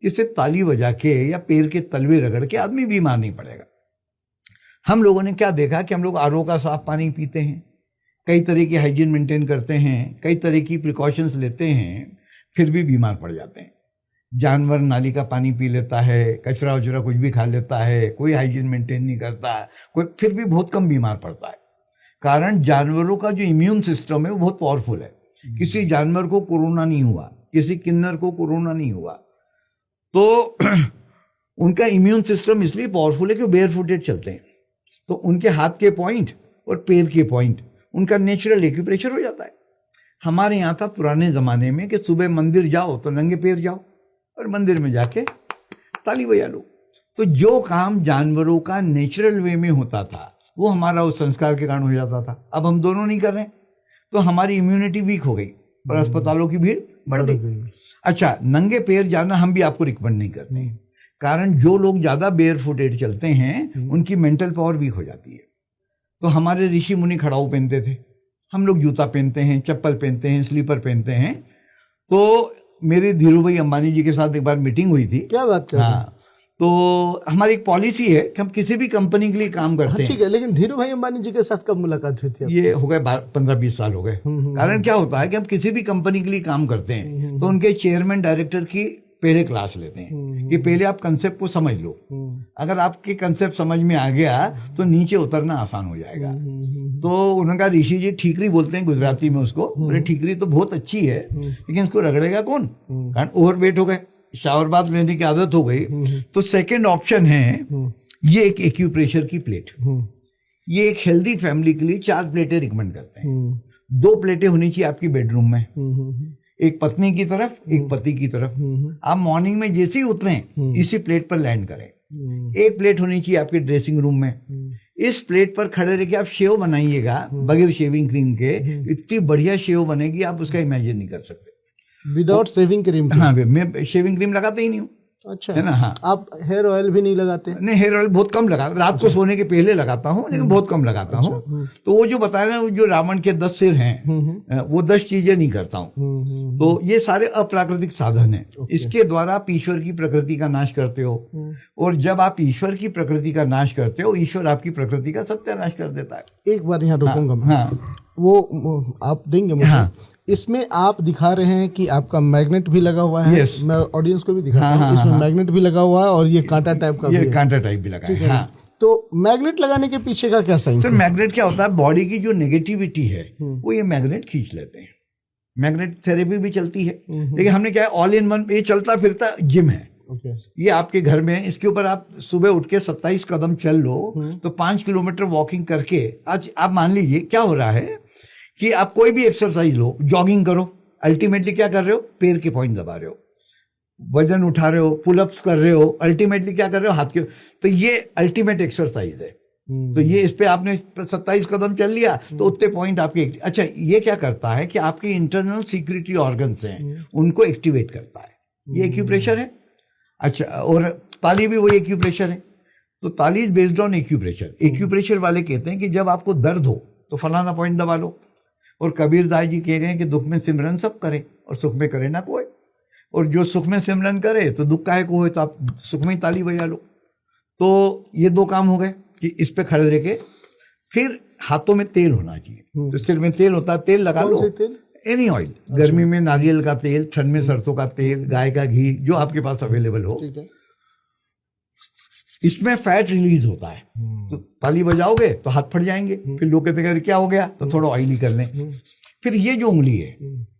इसे ताली बजा के या पैर के तलवे रगड़ के आदमी बीमार नहीं पड़ेगा। हम लोगों ने क्या देखा कि हम लोग आरओ का साफ पानी पीते हैं, कई तरह की हाइजीन मेंटेन करते हैं, कई तरह की प्रिकॉशंस लेते हैं, फिर भी बीमार पड़ जाते हैं। जानवर नाली का पानी पी लेता है, कचरा वचरा कुछ भी खा लेता है, कोई हाइजीन मेंटेन नहीं करता, कोई फिर भी बहुत कम बीमार पड़ता है। कारण जानवरों का जो इम्यून सिस्टम है वो बहुत पावरफुल है। किसी जानवर को कोरोना नहीं हुआ, किसी किन्नर को कोरोना नहीं हुआ, तो उनका इम्यून सिस्टम इसलिए पावरफुल है कि बेयर फुटेड चलते हैं। तो उनके हाथ के पॉइंट और पैर के पॉइंट उनका नेचुरल एक्यूप्रेशर हो जाता है। हमारे यहाँ था पुराने ज़माने में कि सुबह मंदिर जाओ तो नंगे पैर जाओ और मंदिर में जाके ताली बजा लो। तो जो काम जानवरों का नेचुरल वे में होता था वो हमारा उस संस्कार के कारण हो जाता था। अब हम दोनों नहीं कर रहे, तो हमारी इम्यूनिटी वीक हो गई और अस्पतालों की भीड़ बढ़ गई। अच्छा, नंगे पैर जाना हम भी आपको रिकमेंड नहीं करते, कारण जो लोग ज़्यादा बेयर फुटेड चलते हैं उनकी मेंटल पावर वीक हो जाती है। तो हमारे ऋषि मुनि खड़ाऊ पहनते थे, हम लोग जूता पहनते हैं, चप्पल पहनते हैं, स्लीपर पहनते हैं। तो मेरे धीरू भाई अंबानी जी के साथ एक बार मीटिंग हुई थी। क्या बात कर रहे हैं? हाँ, तो हमारी एक पॉलिसी है कि हम किसी भी कंपनी के लिए काम करते हैं। ठीक है, लेकिन धीरू भाई अंबानी जी के साथ कब मुलाकात हुई थी? ये हो गए 15-20 साल हो गए। कारण क्या होता है कि हम किसी भी कंपनी के लिए काम करते हैं तो उनके चेयरमैन डायरेक्टर की पहले क्लास लेते हैं कि पहले आप कंसेप्ट को समझ लो। अगर आपके कंसेप्ट समझ में आ गया तो नीचे उतरना आसान हो जाएगा। तो उन्होंने कहा, ऋषि जी ठीकरी बोलते हैं गुजराती में उसको, बोले ठीकरी तो बहुत अच्छी है लेकिन इसको रगड़ेगा कौन, कारण ओवरवेट हो गए, शावर बाथ लेने की आदत हो गई। तो सेकंड ऑप्शन है ये एक एक्यूप्रेशर की प्लेट। ये एक हेल्दी फैमिली के लिए 4 प्लेटें रिकमेंड करते हैं। 2 प्लेटें होनी चाहिए आपकी बेडरूम में, एक पत्नी की तरफ, एक पति की तरफ। आप मॉर्निंग में जैसे ही उतरें इसी प्लेट पर लैंड करें। एक प्लेट होनी चाहिए आपके ड्रेसिंग रूम में। इस प्लेट पर खड़े रह के आप शेव बनाइएगा बगैर शेविंग क्रीम के, इतनी बढ़िया शेव बनेगी आप उसका इमेजिन नहीं कर सकते। Without shaving cream? हाँ, मैं शेविंग क्रीम लगाते ही नहीं हूँ। अच्छा, है ना। हाँ, आप हेयर ऑयल भी नहीं लगाते? नहीं, हेयर ऑयल बहुत कम लगा, रात को सोने के पहले लगाता हूँ, लेकिन बहुत कम लगाता हूँ। तो वो जो बताया ना, जो रावण के 10 सिर हैं, वो 10 चीजें नहीं करता हूँ। तो ये सारे अप्राकृतिक साधन हैं। इसके द्वारा आप ईश्वर की प्रकृति का नाश करते हो, और जब आप ईश्वर की प्रकृति का नाश करते हो, ईश्वर आपकी प्रकृति का सत्यानाश कर देता है। एक बार यहाँ रुकूंगा मैं। हाँ, वो आप देंगे मुझे? हाँ। इसमें आप दिखा रहे हैं कि आपका मैग्नेट भी लगा हुआ है। Yes. मैं ऑडियंस को भी दिखाता हूँ। इसमें मैग्नेट भी लगा हुआ है और ये कांटा टाइप का भी ये है। कांटा टाइप भी लगा है। हाँ। तो मैग्नेट लगाने के पीछे का क्या साइंस सर, है? मैग्नेट क्या होता है, बॉडी की जो नेगेटिविटी है वो ये मैग्नेट खींच लेते हैं। मैग्नेट थेरेपी भी चलती है, लेकिन हमने क्या है, ऑल इन वन, ये चलता फिरता जिम है। ये आपके घर में है, इसके ऊपर आप सुबह उठ के 27 कदम चल लो तो 5 किलोमीटर वॉकिंग करके, आज आप मान लीजिए क्या हो रहा है कि आप कोई भी एक्सरसाइज लो, जॉगिंग करो, अल्टीमेटली क्या कर रहे हो, पैर के पॉइंट दबा रहे हो, वजन उठा रहे हो, पुलअप्स कर रहे हो, अल्टीमेटली क्या कर रहे हो, हाथ के। तो ये अल्टीमेट एक्सरसाइज है। तो ये इस पे आपने 27 कदम चल लिया तो उतने पॉइंट आपके। अच्छा, ये क्या करता है कि आपके इंटरनल सिक्योरिटी ऑर्गन्स हैं उनको एक्टिवेट करता है। ये एक्यूप्रेशर है। अच्छा, और ताली भी वही एक्यूप्रेशर है। तो ताली is based on acupressure. Acupressure वाले कहते हैं कि जब आपको दर्द हो तो फलाना पॉइंट दबा लो। और कबीर दास जी कह गए हैं कि दुख में सिमरन सब करे और सुख में करे ना कोई। और जो सुख में सिमरन करे तो दुख काहे को होए, तो आप सुख में ही ताली बजा लो। तो ये 2 काम हो गए कि इस पे खड़े रह के, फिर हाथों में तेल होना चाहिए। तो सिर में तेल होता है, तेल लगा लो। तेल? Any oil. गर्मी में नारियल का तेल, ठंड में सरसों का तेल, गाय का घी, जो आपके पास अवेलेबल हो। ठीक है। इसमें फैट रिलीज होता है। तो ताली बजाओगे तो हाथ फट जाएंगे। फिर लोग कहते हैं क्या हो गया, तो थोड़ा ऑयली कर लें। फिर ये जो उंगली है,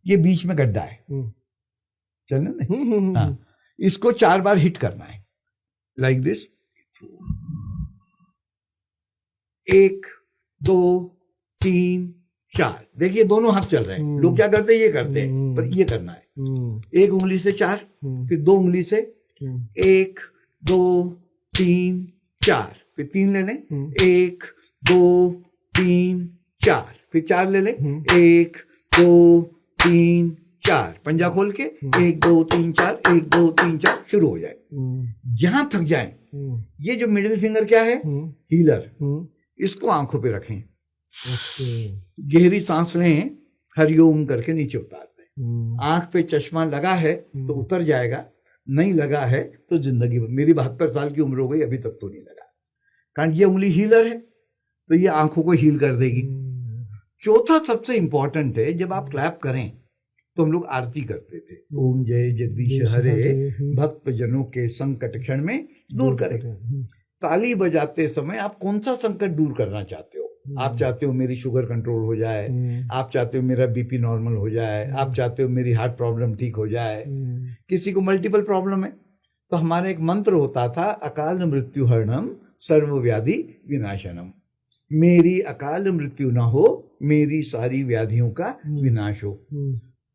ये बीच में गड्ढा है, चलने नहीं। हाँ, इसको 4 बार हिट करना है, लाइक दिस। 1 2 3 4। देखिए दोनों हाथ चल रहे हैं। लोग क्या करते हैं, ये करते हैं, पर ये करना है। 1 उंगली से 4, फिर 2 उंगली से 1 2 3 4, फिर 3 ले लें, 1 2 3 4, फिर 4 ले लें, 1 2 3 4, पंजा खोल के 1 2 3 4, 1 2 3 4 शुरू हो जाए। जहां थक जाए, ये जो मिडिल फिंगर क्या है, हीलर, इसको आंखों पे रखें, गहरी सांस लें, हरिओम करके नीचे उतारते हैं। आंख पे चश्मा लगा है तो उतर जाएगा, नहीं लगा है तो जिंदगी। मेरी 72 साल की उम्र हो गई, अभी तक तो नहीं लगा, कारण ये उंगली हीलर है, तो ये आंखों को हील कर देगी। चौथा सबसे इंपॉर्टेंट है, जब आप क्लैप करें तो हम लोग आरती करते थे, ओम जय जगदीश हरे, भक्त जनों के संकट क्षण में दूर करे। ताली बजाते समय आप कौन सा संकट दूर करना चाहते हो? आप चाहते हो मेरी शुगर कंट्रोल हो जाए, आप चाहते हो मेरा बीपी नॉर्मल हो जाए, आप चाहते हो मेरी हार्ट प्रॉब्लम ठीक हो जाए, किसी को मल्टीपल प्रॉब्लम है। तो हमारा एक मंत्र होता था, अकाल मृत्यु हरणम सर्व व्याधि विनाशनम। मेरी अकाल मृत्यु ना हो, मेरी सारी व्याधियों का विनाश हो।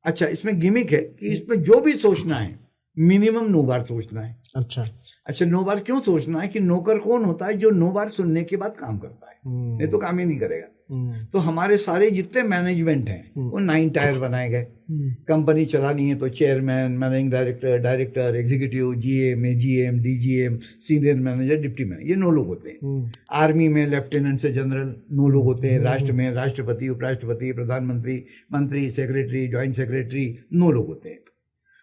अच्छा, इसमें गिमिक है कि इसमें जो भी सोचना है मिनिमम 9 बार सोचना है। अच्छा, 9 बार क्यों सोचना है? कि नौकर कौन होता है? जो 9 बार सुनने के बाद काम करता है, नहीं तो काम ही नहीं करेगा। तो हमारे सारे जितने मैनेजमेंट हैं वो 9 टायर बनाए गए। कंपनी चलानी है तो chairman, managing director, director, executive, GM, GM, DGM, senior manager, deputy manager, ये 9 लोग होते हैं। आर्मी में लेफ्टिनेंट से जनरल 9 लोग होते हैं। राष्ट्र में राष्ट्रपति, उपराष्ट्रपति, प्रधानमंत्री, मंत्री, सेक्रेटरी, ज्वाइंट सेक्रेटरी, 9 लोग होते हैं।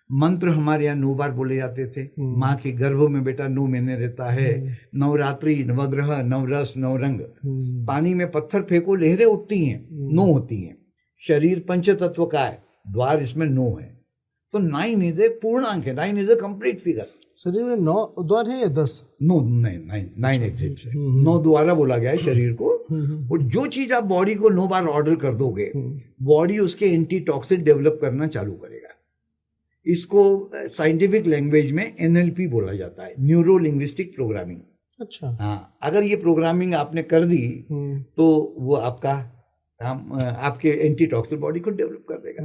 मंत्र हमारे यहाँ 9 बार बोले जाते थे। माँ के गर्भ में बेटा 9 महीने रहता है। नवरात्रि, नवग्रह, नवरस, नवरंग। पानी में पत्थर फेंको, लहरें उठती हैं, 9 होती हैं। शरीर पंच तत्व का है, द्वार इसमें 9 है। तो 9 इज ए पूर्णांक है, 9 इज ए कंप्लीट फिगर। शरीर में 9 द्वार है या 10? 9 एग्जिट्स है। 9 द्वारा बोला गया है शरीर को। और जो चीज आप बॉडी को 9 बार ऑर्डर कर दोगे, बॉडी उसके एंटी टॉक्सिन डेवलप करना चालू करेगा। इसको साइंटिफिक लैंग्वेज में NLP बोला जाता है, न्यूरो लिंग्विस्टिक प्रोग्रामिंग। अच्छा। हाँ, अगर ये प्रोग्रामिंग आपने कर दी तो वो आपका काम आपके एंटी टॉक्सिक बॉडी को डेवलप कर देगा।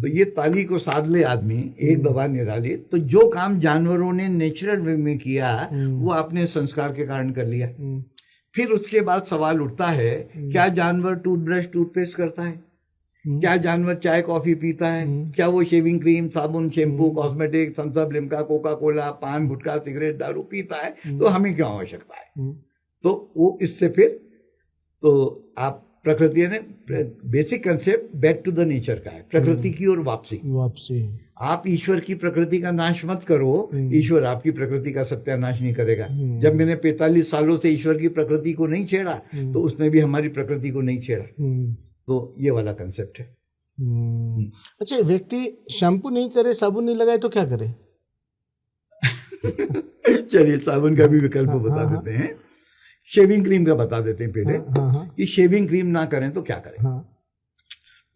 तो ये ताली को साध ले आदमी, एक दबा निराली। तो जो काम जानवरों ने नेचुरल वे में किया वो आपने संस्कार के कारण कर लिया। फिर उसके बाद सवाल उठता है, क्या जानवर टूथब्रश टूथपेस्ट करता है? क्या जानवर चाय कॉफी पीता है? क्या वो शेविंग क्रीम, साबुन, shampoo, cosmetic, Thums Up, Limca, Coca Cola, paan, gutkha, cigarette, दारू पीता है? तो हमें क्या आवश्यकता है? तो वो इससे फिर तो आप प्रकृति ने basic concept back to the nature का है, प्रकृति की ओर वापसी। आप ईश्वर की प्रकृति का नाश मत करो, ईश्वर आपकी प्रकृति का सत्यानाश नहीं करेगा। जब मैंने 45 सालों से ईश्वर की प्रकृति को नहीं छेड़ा तो उसने भी हमारी प्रकृति को नहीं छेड़ा। तो ये वाला कंसेप्ट है। अच्छा, व्यक्ति शैम्पू नहीं करे, साबुन नहीं लगाए तो क्या करे? चलिए साबुन का भी विकल्प बता देते हैं, शेविंग क्रीम का बता देते हैं पहले। कि शेविंग क्रीम ना करें तो क्या करें?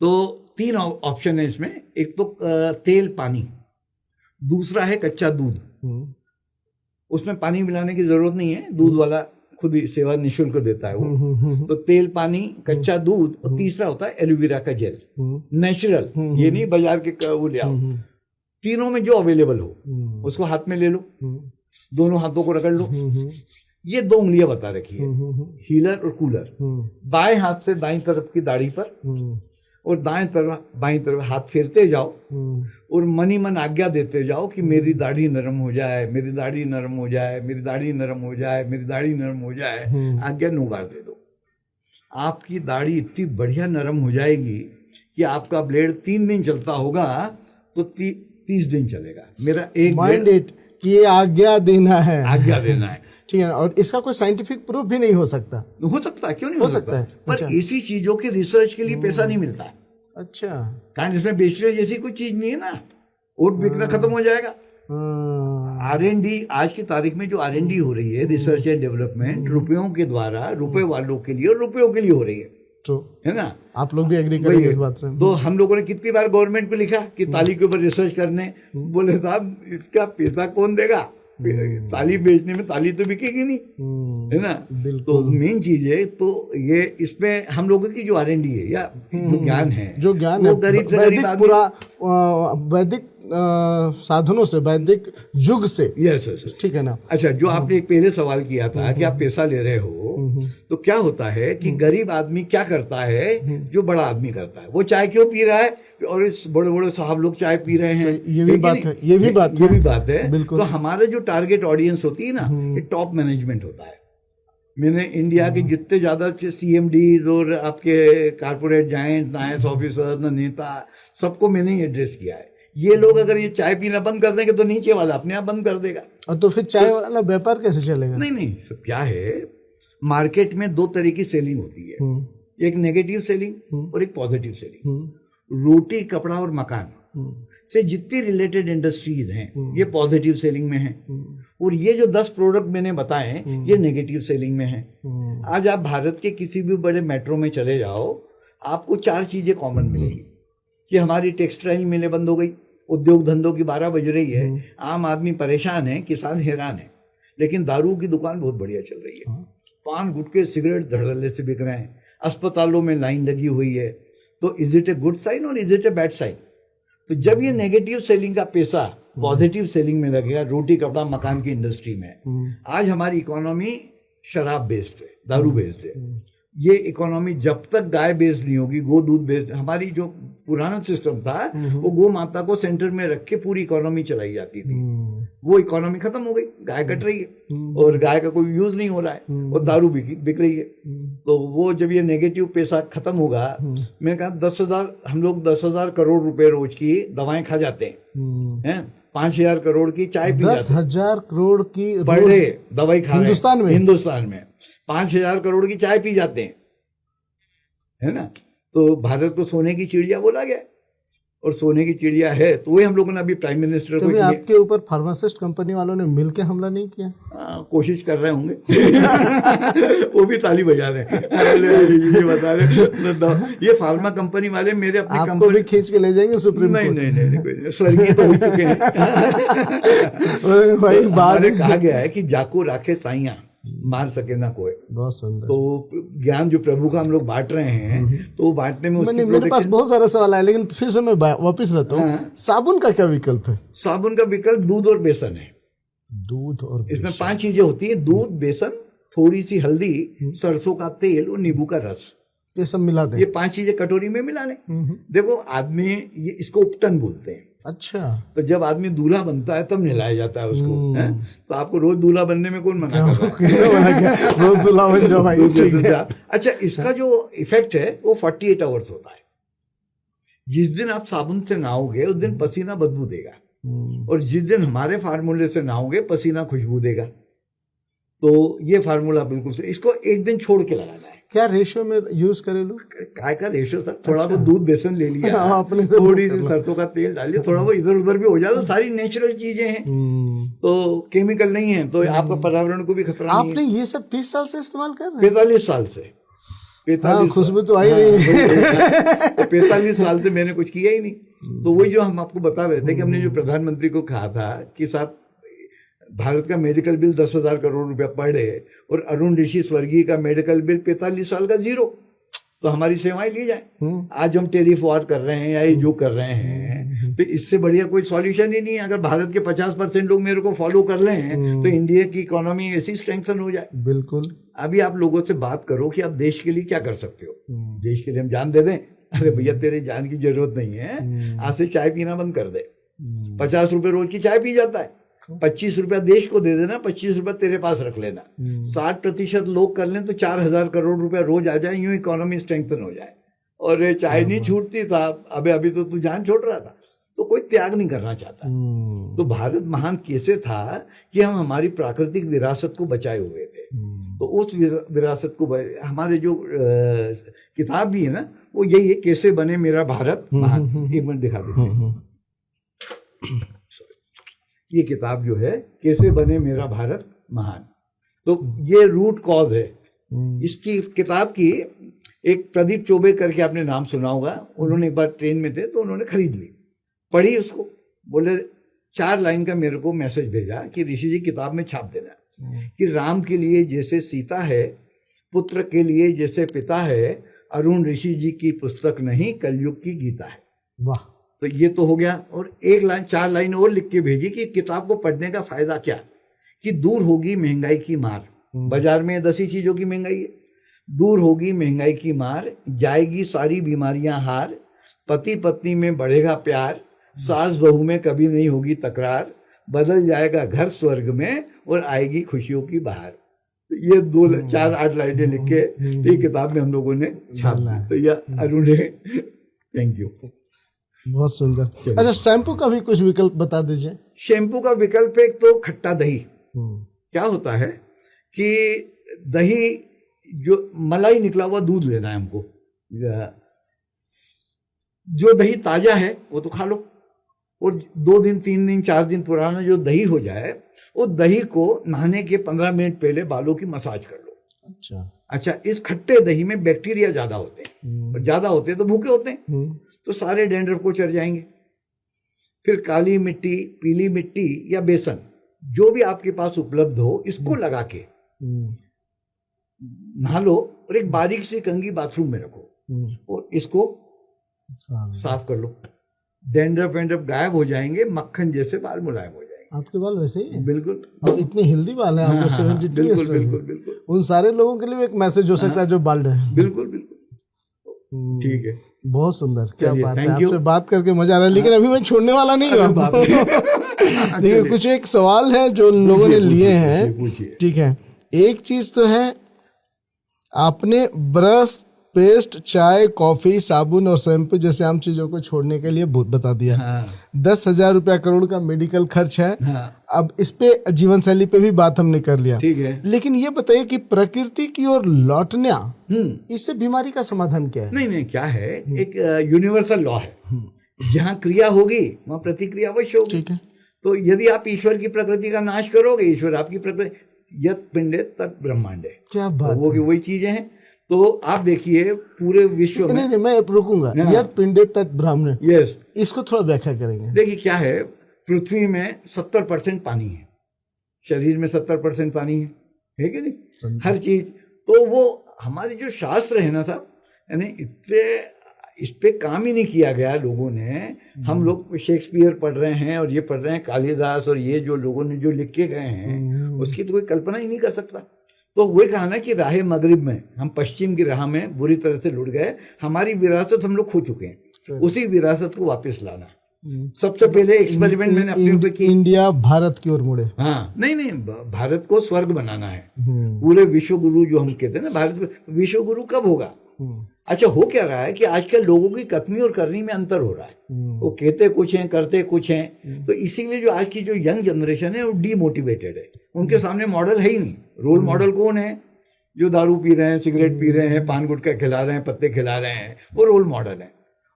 तो 3 ऑप्शन है इसमें। एक तो तेल पानी, दूसरा है कच्चा दूध। उसमें पानी मिलाने की जरूरत नहीं है, दूध वाला खुद ही सेवा निःशुल्क देता है वो। तो तेल पानी, कच्चा दूध, और तीसरा होता है एलोवेरा का जेल, नेचुरल, ये नहीं बाजार के वो ले आओ। तीनों में जो अवेलेबल हो उसको हाथ में ले लो, दोनों हाथों को रगड़ लो। ये 2 उंगलियां बता रखी है, हीलर और कूलर। बाएं हाथ से दाईं तरफ की दाढ़ी पर और दाएं तरफ बाईं तरफ हाथ फेरते जाओ और मन ही मन आज्ञा देते जाओ कि मेरी दाढ़ी नरम हो जाए, मेरी दाढ़ी नरम हो जाए, मेरी दाढ़ी नरम हो जाए, मेरी दाढ़ी नरम हो जाए। आज्ञा 9 बार दे दो, आपकी दाढ़ी इतनी बढ़िया नरम हो जाएगी कि आपका ब्लेड 3 दिन चलता होगा तो 30 दिन चलेगा। मेरा एक माइंड इट कि ये आज्ञा देना है, आज्ञा देना है, ठीक है। और इसका कोई साइंटिफिक प्रूफ भी नहीं हो सकता? हो सकता है, क्यों नहीं हो सकता है? पर अच्छा। ऐसी चीजों के रिसर्च के लिए पैसा नहीं मिलता। अच्छा, कारण इसमें बेचने जैसी कोई चीज नहीं है ना, और बिकना खत्म हो जाएगा। R&D आज की तारीख में जो R&D हो रही है, रिसर्च एंड डेवलपमेंट, रुपयों के द्वारा, रुपए वालों के लिए और रुपयों के लिए हो रही है, है ना? आप लोग भी एग्री करेंगे इस बात से? तो हम लोगों ने कितनी बार गवर्नमेंट को लिखा कि ताली के ऊपर रिसर्च करने, बोले साहब इसका पैसा कौन देगा? ताली बेचने में ताली तो बिकेगी नहीं, है ना? तो मेन चीज है, तो ये इसमें हम लोगों की जो R&D है या जो ज्ञान है, जो ज्ञान वो है, गरीब से गरीब आदमी, पूरा वैदिक साधनों से, वैदिक युग से। यस, ठीक है ना? अच्छा, जो आपने एक पहले सवाल किया था कि आप पैसा ले रहे हो, तो क्या होता है कि गरीब आदमी क्या करता है जो बड़ा आदमी करता है? वो चाय क्यों पी रहा है? और इस बड़े बड़े साहब लोग चाय पी रहे हैं, ये भी बात है, ये भी बात है। बिल्कुल। तो हमारे जो टारगेट ऑडियंस होती है ना, ये टॉप मैनेजमेंट होता है। मैंने इंडिया के जितने ज्यादा CMDs और आपके कारपोरेट जायंट, IAS ऑफिसर, नेता, सबको मैंने ही एड्रेस किया है। ये लोग अगर ये चाय पीना बंद कर देंगे तो नीचे वाला अपने आप बंद कर देगा। और तो फिर चाय वाला व्यापार कैसे चलेगा? नहीं, सब क्या है, मार्केट में 2 तरह की सेलिंग होती है, एक नेगेटिव सेलिंग और एक पॉजिटिव सेलिंग। रोटी, कपड़ा और मकान से जितनी रिलेटेड इंडस्ट्रीज हैं ये पॉजिटिव सेलिंग में हैं, और ये जो 10 प्रोडक्ट मैंने बताए ये नेगेटिव सेलिंग में हैं। आज आप भारत के किसी भी बड़े मेट्रो में चले जाओ, आपको 4 चीजें कॉमन मिलेगी कि हमारी टेक्सटाइल मिलें बंद हो गई, उद्योग धंधों की 12 बज रही है, आम आदमी परेशान है, किसान हैरान है, लेकिन दारू की दुकान बहुत बढ़िया चल रही है, पान, गुटखे, सिगरेट धड़ल्ले से बिक रहे हैं, अस्पतालों में लाइन लगी हुई है। तो is it a good sign और is it a bad sign? तो जब ये नेगेटिव सेलिंग का पैसा पॉजिटिव सेलिंग में लगेगा, रोटी, कपड़ा, मकान की इंडस्ट्री में, आज हमारी इकोनॉमी शराब बेस्ड है, दारू बेस्ड है। ये इकोनॉमी जब तक गाय बेस्ड नहीं होगी, गो दूध बेस्ड, हमारी जो पुराना सिस्टम था वो गो माता को सेंटर में रख के पूरी इकोनॉमी चलाई जाती थी, वो इकोनॉमी खत्म हो गई, गाय कट रही है और गाय का कोई यूज नहीं हो रहा है और दारू बिक रही है। तो वो जब ये नेगेटिव पैसा खत्म होगा, मैंने कहा 10,000 हम लोग 10,000 करोड़ रुपए रोज की दवाएं खा जाते हैं, 5,000 करोड़ की चाय पी जाते हैं, 10,000 करोड़ की पर डे दवाई खा हिंदुस्तान में 5,000 करोड़ की चाय पी जाते हैं, है ना? तो भारत को सोने की चिड़िया बोला गया, और सोने की चिड़िया है, तो वही हम लोगों ने अभी प्राइम मिनिस्टर को आपके ऊपर फार्मासिस्ट कंपनी वालों ने मिलकर हमला नहीं किया? कोशिश कर रहे होंगे वो भी ताली बजा रहे हैं, ये बता रहे ये फार्मा कंपनी वाले मेरे अपने कंपनी भी खींच के ले जाएंगे सुप्रीम कोर्ट? नहीं, स्वर्गीय तो हो चुके हैं। भाई बाद कहा गया है कि जाको राखे साइया, मार सके ना कोई। बहुत सुंदर। तो ज्ञान जो प्रभु का हम लोग बांट रहे हैं, तो वो बांटने में उसकी मेरे पास बहुत सारा सवाल है, लेकिन फिर से मैं वापिस रहता हूँ। हाँ। साबुन का क्या विकल्प है? साबुन का विकल्प दूध और बेसन है। दूध और इसमें 5 चीजें होती है, दूध, बेसन, थोड़ी सी हल्दी, सरसों का तेल और नींबू का रस, ये सब मिला दे। ये 5 चीजें कटोरी में मिला लें। देखो आदमी, ये इसको उपटन बोलते हैं। अच्छा। तो जब आदमी दूल्हा बनता है तब नहलाया जाता है उसको, है? तो आपको रोज दूल्हा बनने में कौन मना कर रहा है? किसने मना किया? रोज दूल्हा बन जाओ भाई। ठीक है। अच्छा, इसका जो इफेक्ट है वो 48 आवर्स होता है। जिस दिन आप साबुन से नहाओगे उस दिन पसीना बदबू देगा, और जिस दिन हमारे फार्मूले से नहाओगे पसीना खुशबू देगा। तो ये फार्मूला बिल्कुल सही। इसको एक दिन छोड़ के लगाना है। क्या रेशियो में यूज करे लोग? काय का रेशियो सर, थोड़ा बहुत दूध बेसन ले लिया, अपने से थोड़ी सी सरसों का तेल डाल लिया, थोड़ा बहुत इधर उधर भी हो जाए, तो सारी नेचुरल चीजें हैं, तो केमिकल नहीं है, तो आपका पर्यावरण को भी खतरा नहीं है। आपने ये सब 30 साल से इस्तेमाल कर रहे हैं? 45 साल से। 45 खुशबू तो आई नहीं। तो 45 साल से मैंने कुछ किया ही नहीं। तो वही जो हम आपको बता रहे थे कि हमने जो प्रधानमंत्री को कहा था कि साहब भारत का मेडिकल बिल 10,000 करोड़ रुपया पड़ है, और अरुण ऋषि स्वर्गीय का मेडिकल बिल 45 साल का 0, तो हमारी सेवाएं ली जाए। आज हम टेरिफ वॉर कर रहे हैं या ये जो कर रहे हैं, तो इससे बढ़िया कोई सॉल्यूशन ही नहीं है। अगर भारत के 50% लोग मेरे को फॉलो कर रहे हैं तो इंडिया की इकोनॉमी ऐसी स्ट्रेंथन हो जाए। बिल्कुल। अभी आप लोगों से बात करो कि आप देश के लिए क्या कर सकते हो। देश के लिए हम जान दे दें? अरे भैया तेरे जान की जरूरत नहीं है, आज से चाय पीना बंद कर दे। 50 रुपए रोज की चाय पी जाता है, 25 रुपया देश को दे देना, 25 रुपया तेरे पास रख लेना। 60% लोग कर लें तो 4,000 करोड़ रुपया रोज आ जाए, यूं इकोनॉमी स्ट्रेंथन हो जाए। और ये चाय नहीं छूटती था, अभी तो तू जान छोड़ रहा था, तो कोई त्याग नहीं करना चाहता। तो भारत महान कैसे था कि हम हमारी प्राकृतिक विरासत को बचाए हुए थे। तो उस विरासत को हमारे जो किताब भी है ना, वो यही है, कैसे बने मेरा भारत महान। एक मिनट दिखा देते हैं। ये किताब जो है, कैसे बने मेरा भारत महान, तो ये रूट कॉज है इसकी किताब की। एक प्रदीप चौबे करके आपने नाम सुना होगा, उन्होंने एक बार ट्रेन में थे तो उन्होंने खरीद ली, पढ़ी उसको, बोले 4 लाइन का मेरे को मैसेज भेजा कि ऋषि जी किताब में छाप देना कि राम के लिए जैसे सीता है, पुत्र के लिए जैसे पिता है, अरुण ऋषि जी की पुस्तक नहीं कलयुग की गीता है। वाह। तो ये तो हो गया। और 1 लाइन 4 लाइन और लिख के भेजी कि किताब को पढ़ने का फायदा क्या, कि दूर होगी महंगाई की मार। बाजार में 10 ही चीजों की महंगाई है। दूर होगी महंगाई की मार, जाएगी सारी बीमारियां हार, पति पत्नी में बढ़ेगा प्यार, सास बहू में कभी नहीं होगी तकरार, बदल जाएगा घर स्वर्ग में और आएगी खुशियों की बहार। तो ये 2-4-8 लाइनें लिख के ये किताब में हम लोगों ने छाप दी। तो यह अरुण है, थैंक यू। बहुत सुंदर। अच्छा, शैम्पू का भी कुछ विकल्प बता दीजिए। शैम्पू का विकल्प एक तो खट्टा दही। क्या होता है कि दही, जो मलाई निकला हुआ दूध लेना है हमको, जो दही ताजा है वो तो खा लो, और 2 दिन 3 दिन 4 दिन पुराना जो दही हो जाए, वो दही को नहाने के 15 मिनट पहले बालों की मसाज कर लो। अच्छा, इस खट्टे दही में बैक्टीरिया ज्यादा होते हैं, और ज्यादा होते हैं तो भूखे होते हैं, तो सारे डैंड्रफ को चढ़ जाएंगे। फिर काली मिट्टी, पीली मिट्टी या बेसन, जो भी आपके पास उपलब्ध हो, इसको लगा के नहा लो, और एक बारीक सी कंघी बाथरूम में रखो, और इसको साफ कर लो। डैंड्रफ वेंड्रफ गायब हो जाएंगे, मक्खन जैसे बाल मुलायम हो जाएंगे। आपके बाल वैसे ही है? बिल्कुल। और इतने हेल्दी बाल हैं आपको। 72 बिल्कुल बिल्कुल बिल्कुल। उन सारे लोगों के लिए एक मैसेज हो सकता है जो बाल हैं। बिल्कुल बिल्कुल, ठीक है। बहुत सुंदर, क्या बात है। आपसे बात करके मजा आ रहा है, लेकिन अभी मैं छोड़ने वाला नहीं हूँ। देखिए, कुछ एक सवाल है जो लोगों ने लिए हैं, ठीक है। एक चीज तो है, आपने ब्रश, पेस्ट, चाय, कॉफी, साबुन और शैम्पू जैसे आम चीजों को छोड़ने के लिए बता दिया। 10,000 रुपया करोड़ का मेडिकल खर्च है। अब इस पे जीवन शैली पे भी बात हमने कर लिया, ठीक है। लेकिन ये बताइए कि प्रकृति की ओर लौटना, इससे बीमारी का समाधान क्या है? नहीं, क्या है, एक यूनिवर्सल लॉ है, जहाँ क्रिया होगी वहाँ प्रतिक्रिया अवश्य होगी। ठीक है। तो यदि आप ईश्वर की प्रकृति का नाश करोगे, ईश्वर आपकी प्रकृति, यत् पिंडे तत् ब्रह्मांडे, क्या बात, वो की वही चीजें हैं। तो आप देखिए पूरे विश्व में, नहीं, मैं रुकूंगा, यत् पिंडे तत् ब्रह्मांडे, यस, इसको थोड़ा व्याख्या करेंगे। देखिए क्या है, पृथ्वी में 70% पानी है, शरीर में 70% पानी है, है कि नहीं, हर चीज। तो वो हमारे जो शास्त्र है ना साहब, यानी इतने इस पे काम ही नहीं किया गया लोगों ने। हम लोग शेक्सपियर पढ़ रहे हैं और ये पढ़ रहे हैं कालिदास, और ये जो लोगों ने जो लिख के गए हैं उसकी तो कोई कल्पना ही नहीं कर सकता। तो वही कहा ना कि राह मगरिब में हम पश्चिम की राह में बुरी तरह से लुढ़ गए। हमारी विरासत हम लोग खो चुके हैं, उसी विरासत को वापस लाना। सबसे पहले एक्सपेरिमेंट मैंने अपने ऊपर की, इंडिया भारत की ओर मुड़े। हाँ, नहीं, भारत को स्वर्ग बनाना है। पूरे विश्व गुरु जो हम कहते हैं ना भारत को, विश्व गुरु कब होगा? अच्छा, हो क्या रहा है कि आजकल लोगों की कथनी और करनी में अंतर हो रहा है। वो कहते कुछ हैं, करते कुछ हैं। तो इसीलिए जो आज की जो यंग जनरेशन है वो डीमोटिवेटेड है। उनके सामने मॉडल है ही नहीं। रोल मॉडल कौन है? जो दारू पी रहे हैं, सिगरेट पी रहे हैं, पान गुटखा खिला रहे हैं, पत्ते खिला रहे हैं, वो रोल मॉडल है।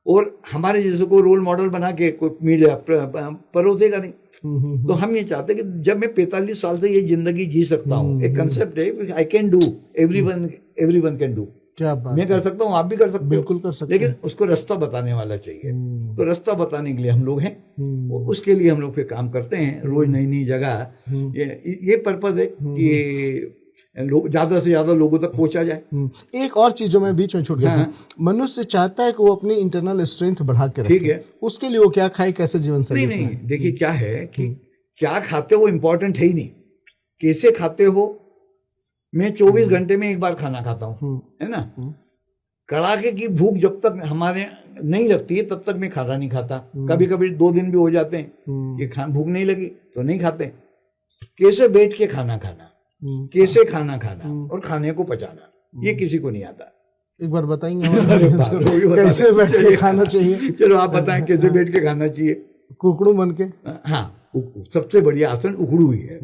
और हमारे जैसे को रोल मॉडल बना के कोई मीडिया परोसेगा नहीं। तो हम ये चाहते हैं कि जब मैं 45 साल से ये जिंदगी जी सकता हूँ, एक कंसेप्ट है, I can do, everyone can do. क्या बात, मैं कर सकता हूँ, आप भी कर सकते हो, बिल्कुल कर सकते, लेकिन उसको रास्ता बताने वाला चाहिए। तो रास्ता बताने के लिए हम लोग हैं, उसके लिए हम लोग फिर काम करते हैं रोज नई नई जगह। ये पर्पज है कि लोग ज्यादा से ज्यादा लोगों तक पहुंचा जाए। एक और चीज जो मैं बीच में छूट गया था, मनुष्य चाहता है कि वो अपनी इंटरनल स्ट्रेंथ बढ़ा के रखे। ठीक है, उसके लिए वो क्या खाए, कैसे जीवन शैली? नहीं, देखिए क्या है कि क्या खाते हो इम्पोर्टेंट है ही नहीं, कैसे खाते हो। मैं 24 घंटे में एक बार खाना खाता हूँ, है ना। कड़ाके की भूख जब तक हमारे नहीं लगती है तब तक मैं खाना नहीं खाता। कभी कभी 2 दिन भी हो जाते हैं कि भूख नहीं लगी तो नहीं खाते। कैसे बैठ के खाना खाना, कैसे खाना खाना और खाने को पचाना, ये किसी को नहीं आता। एक बार बताएंगे कैसे बैठ के खाना चाहिए? चलो आप बताएं कैसे बैठ के खाना चाहिए। कुकड़ू बन के, हाँ, सबसे बढ़िया आसन उखड़ू ही है।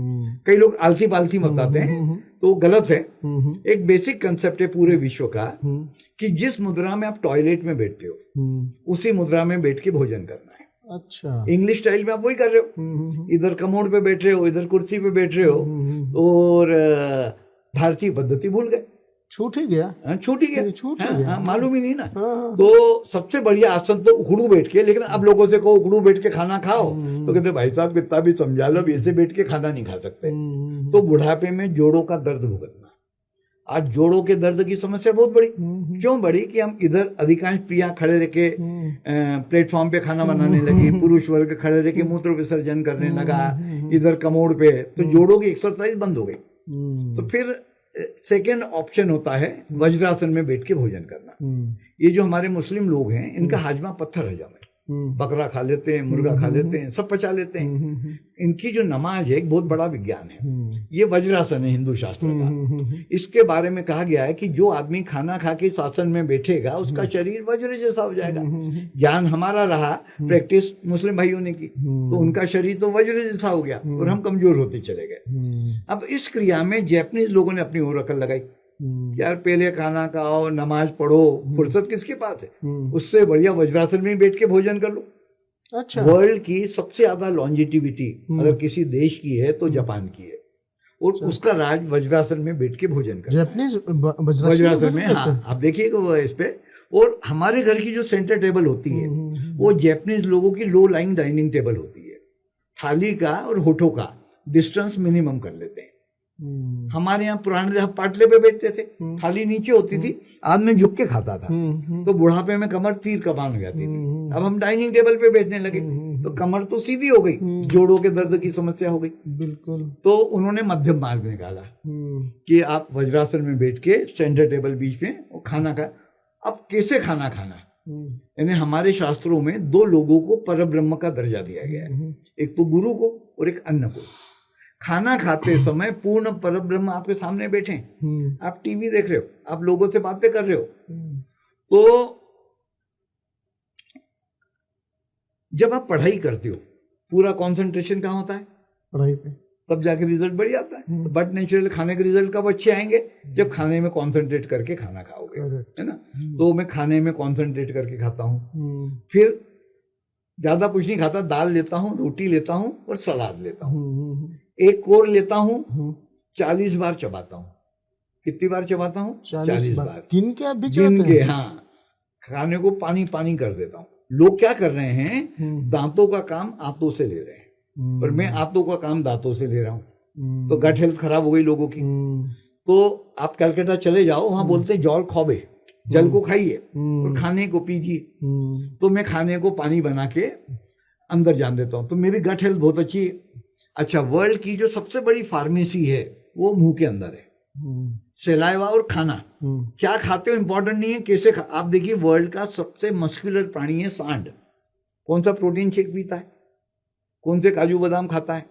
कई लोग आलसी पालसी बताते हैं, तो गलत है। एक बेसिक कंसेप्ट है पूरे विश्व का कि जिस मुद्रा में आप टॉयलेट में बैठते हो उसी मुद्रा में बैठ के भोजन करना है। अच्छा, इंग्लिश स्टाइल में आप वही कर रहे हो, इधर कमोड पे बैठ रहे हो, इधर कुर्सी पे बैठ रहे हो, और भारतीय पद्धति भूल गए। छूट ही गया, छूट ही गया, छूट ही गया, मालूम ही नहीं ना। तो सबसे बढ़िया आसन तो उखड़ू बैठ के। लेकिन अब लोगों से कहो उखड़ू बैठ के खाना खाओ तो कहते भाई साहब कितना भी समझा लो, ऐसे बैठ के खाना नहीं खा सकते। तो बुढ़ापे में जोड़ों का दर्द भुगतना, आज जोड़ों के दर्द की समस्या बहुत बड़ी। क्यों बड़ी? कि हम इधर अधिकांश प्रिया खड़े रह के प्लेटफॉर्म पे खाना बनाने लगी, पुरुष वर्ग खड़े रह के मूत्र विसर्जन करने लगा इधर कमोड पे, तो जोड़ों की एक्सरसाइज बंद हो गई। तो फिर सेकेंड ऑप्शन होता है वज्रासन में बैठ के भोजन करना। ये जो हमारे मुस्लिम लोग हैं इनका हाजमा पत्थर हजम है, बकरा खा लेते हैं, मुर्गा खा लेते हैं, सब पचा लेते हैं। इनकी जो नमाज है एक बहुत बड़ा विज्ञान है। ये वज्रासन है हिंदू शास्त्र का। इसके बारे में कहा गया है कि जो आदमी खाना खा के आसन में बैठेगा उसका शरीर वज्र जैसा हो जाएगा। ज्ञान हमारा रहा, प्रैक्टिस मुस्लिम भाइयों ने की, तो उनका शरीर तो वज्र जैसा हो गया और हम कमजोर होते चले गए। अब इस क्रिया में जैपनीज लोगों ने अपनी ओर अकल लगाई, यार पहले खाना खाओ, नमाज पढ़ो, फुर्सत किसके पास है, उससे बढ़िया वज्रासन में बैठ के भोजन कर लो। अच्छा, वर्ल्ड की सबसे ज्यादा लॉन्जिटिविटी अगर किसी देश की है तो जापान की है, और उसका राज वज्रासन में बैठ के भोजन कर, जापानीज वज्रासन में। हाँ, आप देखिएगा इस पे। और हमारे घर की जो सेंटर टेबल होती है वो जापानीज लोगों की लो लाइंग डाइनिंग टेबल होती है। थाली का और होठों का डिस्टेंस मिनिमम कर लेते हैं। हमारे यहाँ पुराने पाटले पे बैठते थे, थाली नीचे होती थी, आदमी झुक के खाता था, तो बुढ़ापे में कमर तीर कमान हो जाती थी। अब हम डाइनिंग टेबल पे बैठने लगे तो कमर तो सीधी हो गई, जोड़ों के दर्द की समस्या हो गई। बिल्कुल। तो उन्होंने मध्यम मार्ग निकाला कि आप वज्रासन में बैठ के सेंटर टेबल बीच में और खाना खा। अब कैसे खाना खाना, यानी हमारे शास्त्रों में 2 लोगों को परब्रह्म का दर्जा दिया गया है, एक तो गुरु को और एक अन्न को। खाना खाते समय पूर्ण परब्रह्म आपके सामने बैठे, आप टीवी देख रहे हो, आप लोगों से बातें कर रहे हो, तो जब आप पढ़ाई करते हो पूरा कंसंट्रेशन कहाँ होता है? पढ़ाई पे, तब जाके रिजल्ट बढ़िया आता है। तो बट नेचुरल खाने के रिजल्ट कब अच्छे आएंगे? जब खाने में कॉन्सेंट्रेट करके खाना खाओगे, है ना। तो मैं खाने में कॉन्सेंट्रेट करके खाता हूँ, फिर ज्यादा कुछ नहीं खाता, दाल लेता हूँ, रोटी लेता हूँ और सलाद लेता हूँ, एक कोर लेता हूँ, 40 बार चबाता हूँ। कितनी बार चबाता हूँ? 40 बार। गिन के? आप भी गिन के, हाँ। खाने को पानी पानी कर देता हूँ। लोग क्या कर रहे हैं, दांतों का काम आंतों से ले रहे हैं, पर मैं आंतों का काम दांतों से ले रहा हूँ। तो गट हेल्थ खराब हो गई लोगों की। तो आप कलकत्ता चले जाओ, वहां बोलते हैं जल खोबे, जल को खाइए और खाने को पीजिए। तो मैं खाने को पानी बना के अंदर जान देता हूँ, तो मेरी गट हेल्थ बहुत अच्छी है। अच्छा, वर्ल्ड की जो सबसे बड़ी फार्मेसी है वो मुंह के अंदर है, सलाइवा और खाना। क्या खाते हो इंपॉर्टेंट नहीं है, कैसे आप देखिए, वर्ल्ड का सबसे मस्कुलर प्राणी है सांड। कौन सा प्रोटीन शेक पीता है, कौन से काजू बादाम खाता है,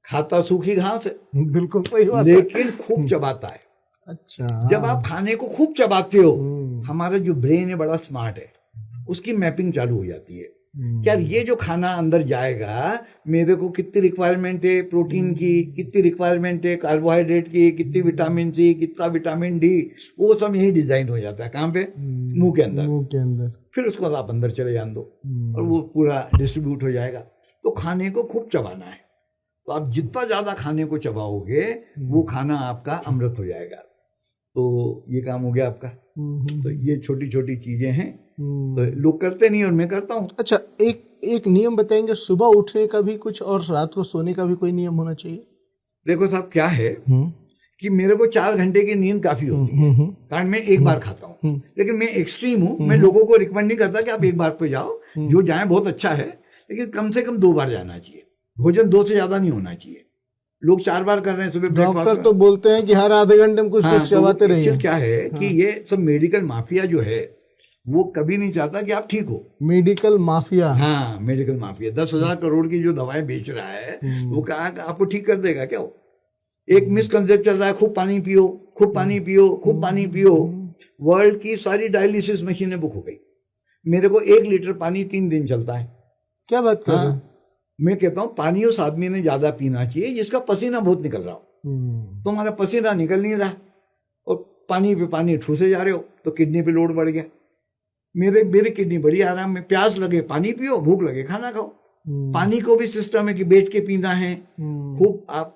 खाता सूखी घास है, बिल्कुल सही बात, लेकिन खूब चबाता है। अच्छा, जब आप खाने को खूब चबाते हो, हमारा जो ब्रेन है बड़ा स्मार्ट है, उसकी मैपिंग चालू हो जाती है। क्या ये जो खाना अंदर जाएगा, मेरे को कितनी रिक्वायरमेंट है प्रोटीन की, कितनी रिक्वायरमेंट है कार्बोहाइड्रेट की, कितनी विटामिन सी, कितना विटामिन डी, वो सब यही डिजाइन हो जाता है। कहाँ पे? मुंह के अंदर। मुंह के अंदर। फिर उसको आप अंदर चले जान दो और वो पूरा डिस्ट्रीब्यूट हो जाएगा। तो खाने को खूब चबाना है, तो आप जितना ज्यादा खाने को चबाओगे वो खाना आपका अमृत हो जाएगा। तो ये काम हो गया आपका। तो ये छोटी छोटी चीजें हैं, तो लोग करते नहीं और मैं करता हूँ। अच्छा, एक नियम बताएंगे, सुबह उठने का भी कुछ और रात को सोने का भी कोई नियम होना चाहिए? देखो साहब, क्या है कि मेरे को 4 घंटे की नींद काफी होती है, कारण मैं एक बार खाता हूँ। लेकिन मैं एक्सट्रीम हूँ, मैं लोगों को रिकमेंड नहीं करता कि आप एक बार पे जाओ, जो जाए बहुत अच्छा है, लेकिन कम से कम 2 बार जाना चाहिए। भोजन 2 से ज्यादा नहीं होना चाहिए। लोग 4 बार कर रहे हैं सुबह ब्रेकफास्ट। डॉक्टर तो बोलते हैं कि हर आधे घंटे में कुछ कुछ चबाते रहिए। क्या है कि ये सब मेडिकल माफिया जो है वो कभी नहीं चाहता कि आप ठीक हो। मेडिकल माफिया, हाँ, मेडिकल माफिया 10,000 करोड़ की जो दवाएं बेच रहा है, वो कहा आपको ठीक कर देगा क्या? वो एक मिसकंसेप्ट चल रहा है, खूब पानी पियो, खूब पानी पियो, खूब पानी पियो। वर्ल्ड की सारी डायलिसिस मशीनें बुक हो गई। मेरे को 1 लीटर पानी 3 दिन चलता है। क्या बात कर रहे हैं? मैं कहता हूँ पानी उस आदमी ने ज्यादा पीना चाहिए जिसका पसीना बहुत निकल रहा हो। तुम्हारा पसीना निकल नहीं रहा और पानी पे पानी ठूसे जा रहे हो, तो किडनी पे लोड बढ़ गया। मेरी किडनी बड़ी आराम में, प्यास लगे पानी पियो, भूख लगे खाना खाओ। पानी को भी सिस्टम है कि बैठ के पीना है, खूब आप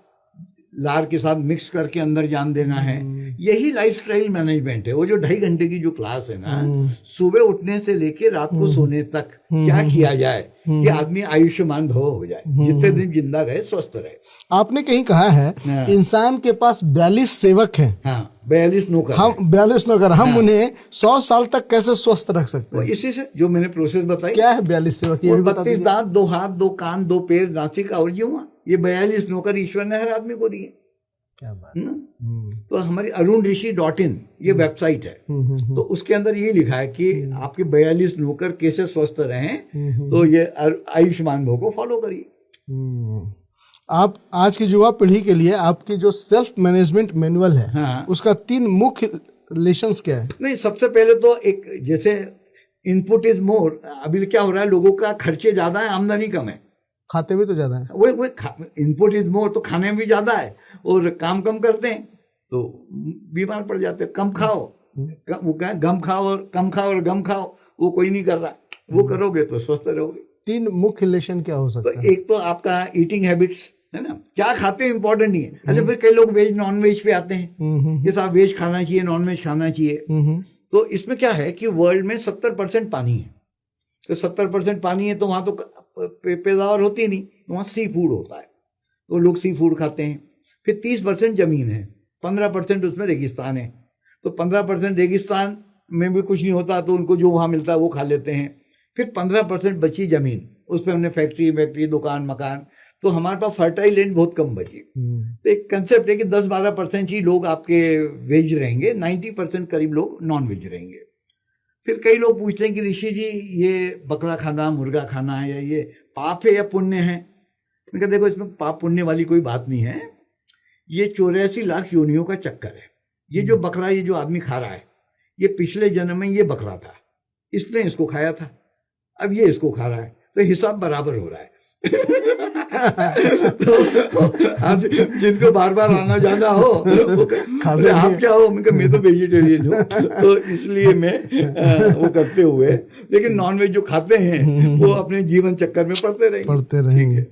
लार के साथ मिक्स करके अंदर जान देना है। यही लाइफस्टाइल मैनेजमेंट है। वो जो 2.5 घंटे की जो क्लास है ना, सुबह उठने से लेके रात को सोने तक क्या किया जाए कि आदमी आयुष्मान भव हो जाए, जितने दिन जिंदा रहे, स्वस्थ रहे। आपने कहीं कहा है इंसान के पास 42 सेवक हैं। हाँ, 42 नौकर। हम 42 नौकर, हम उन्हें 100 साल तक कैसे स्वस्थ रख सकते हैं? इसी से जो मैंने प्रोसेस बताई। क्या है 42 सेवक? ये 32 दांत, 2 हाथ, 2 कान, 2 पैर, नासिका और जीवा। ये 42 नौकर ईश्वर ने हर आदमी को दिए। क्या बात। तो हमारी arunrishi.in ये वेबसाइट है, तो उसके अंदर ये लिखा है कि आपके 42 नौकर कैसे स्वस्थ रहें। तो ये आयुष्मान भव को फॉलो करिए। आप आज की युवा पीढ़ी के लिए आपकी जो सेल्फ मैनेजमेंट मैनुअल है, हाँ, उसका 3 मुख्य लेसन्स क्या है? नहीं, सबसे पहले तो एक, जैसे इनपुट इज मोर, अभी क्या हो रहा है, लोगों का खर्चे ज्यादा है, आमदनी कम है, खाते भी तो ज्यादा है। वो इनपुट इज मोर, तो खाने भी ज्यादा है और काम कम करते हैं तो बीमार पड़ जाते हैं। कम खाओ, वो क्या, गम खाओ और कम खाओ और गम खाओ, वो कोई नहीं कर रहा। वो करोगे तो स्वस्थ रहोगे। 3 मुख्य लेसन क्या हो सकता है? एक तो आपका ईटिंग हैबिट्स है ना, क्या खाते हैं इंपॉर्टेंट नहीं है। अच्छा, फिर कई लोग वेज नॉन वेज पे आते हैं, जैसे आप वेज खाना चाहिए, नॉन वेज खाना चाहिए। तो इसमें क्या है कि वर्ल्ड में 70% पानी है, तो 70% पानी है, तो वहां तो पैदावार होती नहीं, तो वहां सी फूड होता है, तो लोग सी फूड खाते हैं। फिर 30% जमीन है, 15% उसमें रेगिस्तान है, तो 15% रेगिस्तान में भी कुछ नहीं होता, तो उनको जो वहां मिलता है वो खा लेते हैं। फिर 15% बची जमीन, उस पर हमने फैक्ट्री, दुकान, मकान, तो हमारे पास फर्टाइल लैंड बहुत कम बची। तो एक कंसेप्ट है कि 10-12% ही लोग आपके वेज रहेंगे, 90% करीब लोग नॉन वेज रहेंगे। फिर कई लोग पूछते हैं कि ऋषि जी, ये बकरा खाना, मुर्गा खाना है, या ये पाप है या पुण्य है? मैंने कहा देखो, इसमें पाप पुण्य वाली कोई बात नहीं है। ये 84 लाख योनियों का चक्कर है। ये जो बकरा, ये जो आदमी खा रहा है, ये पिछले जन्म में ये बकरा था, इसने इसको खाया था, अब ये इसको खा रहा है, तो हिसाब बराबर हो रहा है। तो जिनको बार बार आना जाना हो, आप क्या हो? मैं तो वेजिटेरियन हूँ, तो इसलिए मैं वो करते हुए, लेकिन नॉनवेज जो खाते हैं वो अपने जीवन चक्कर में पड़ते रहेंगे।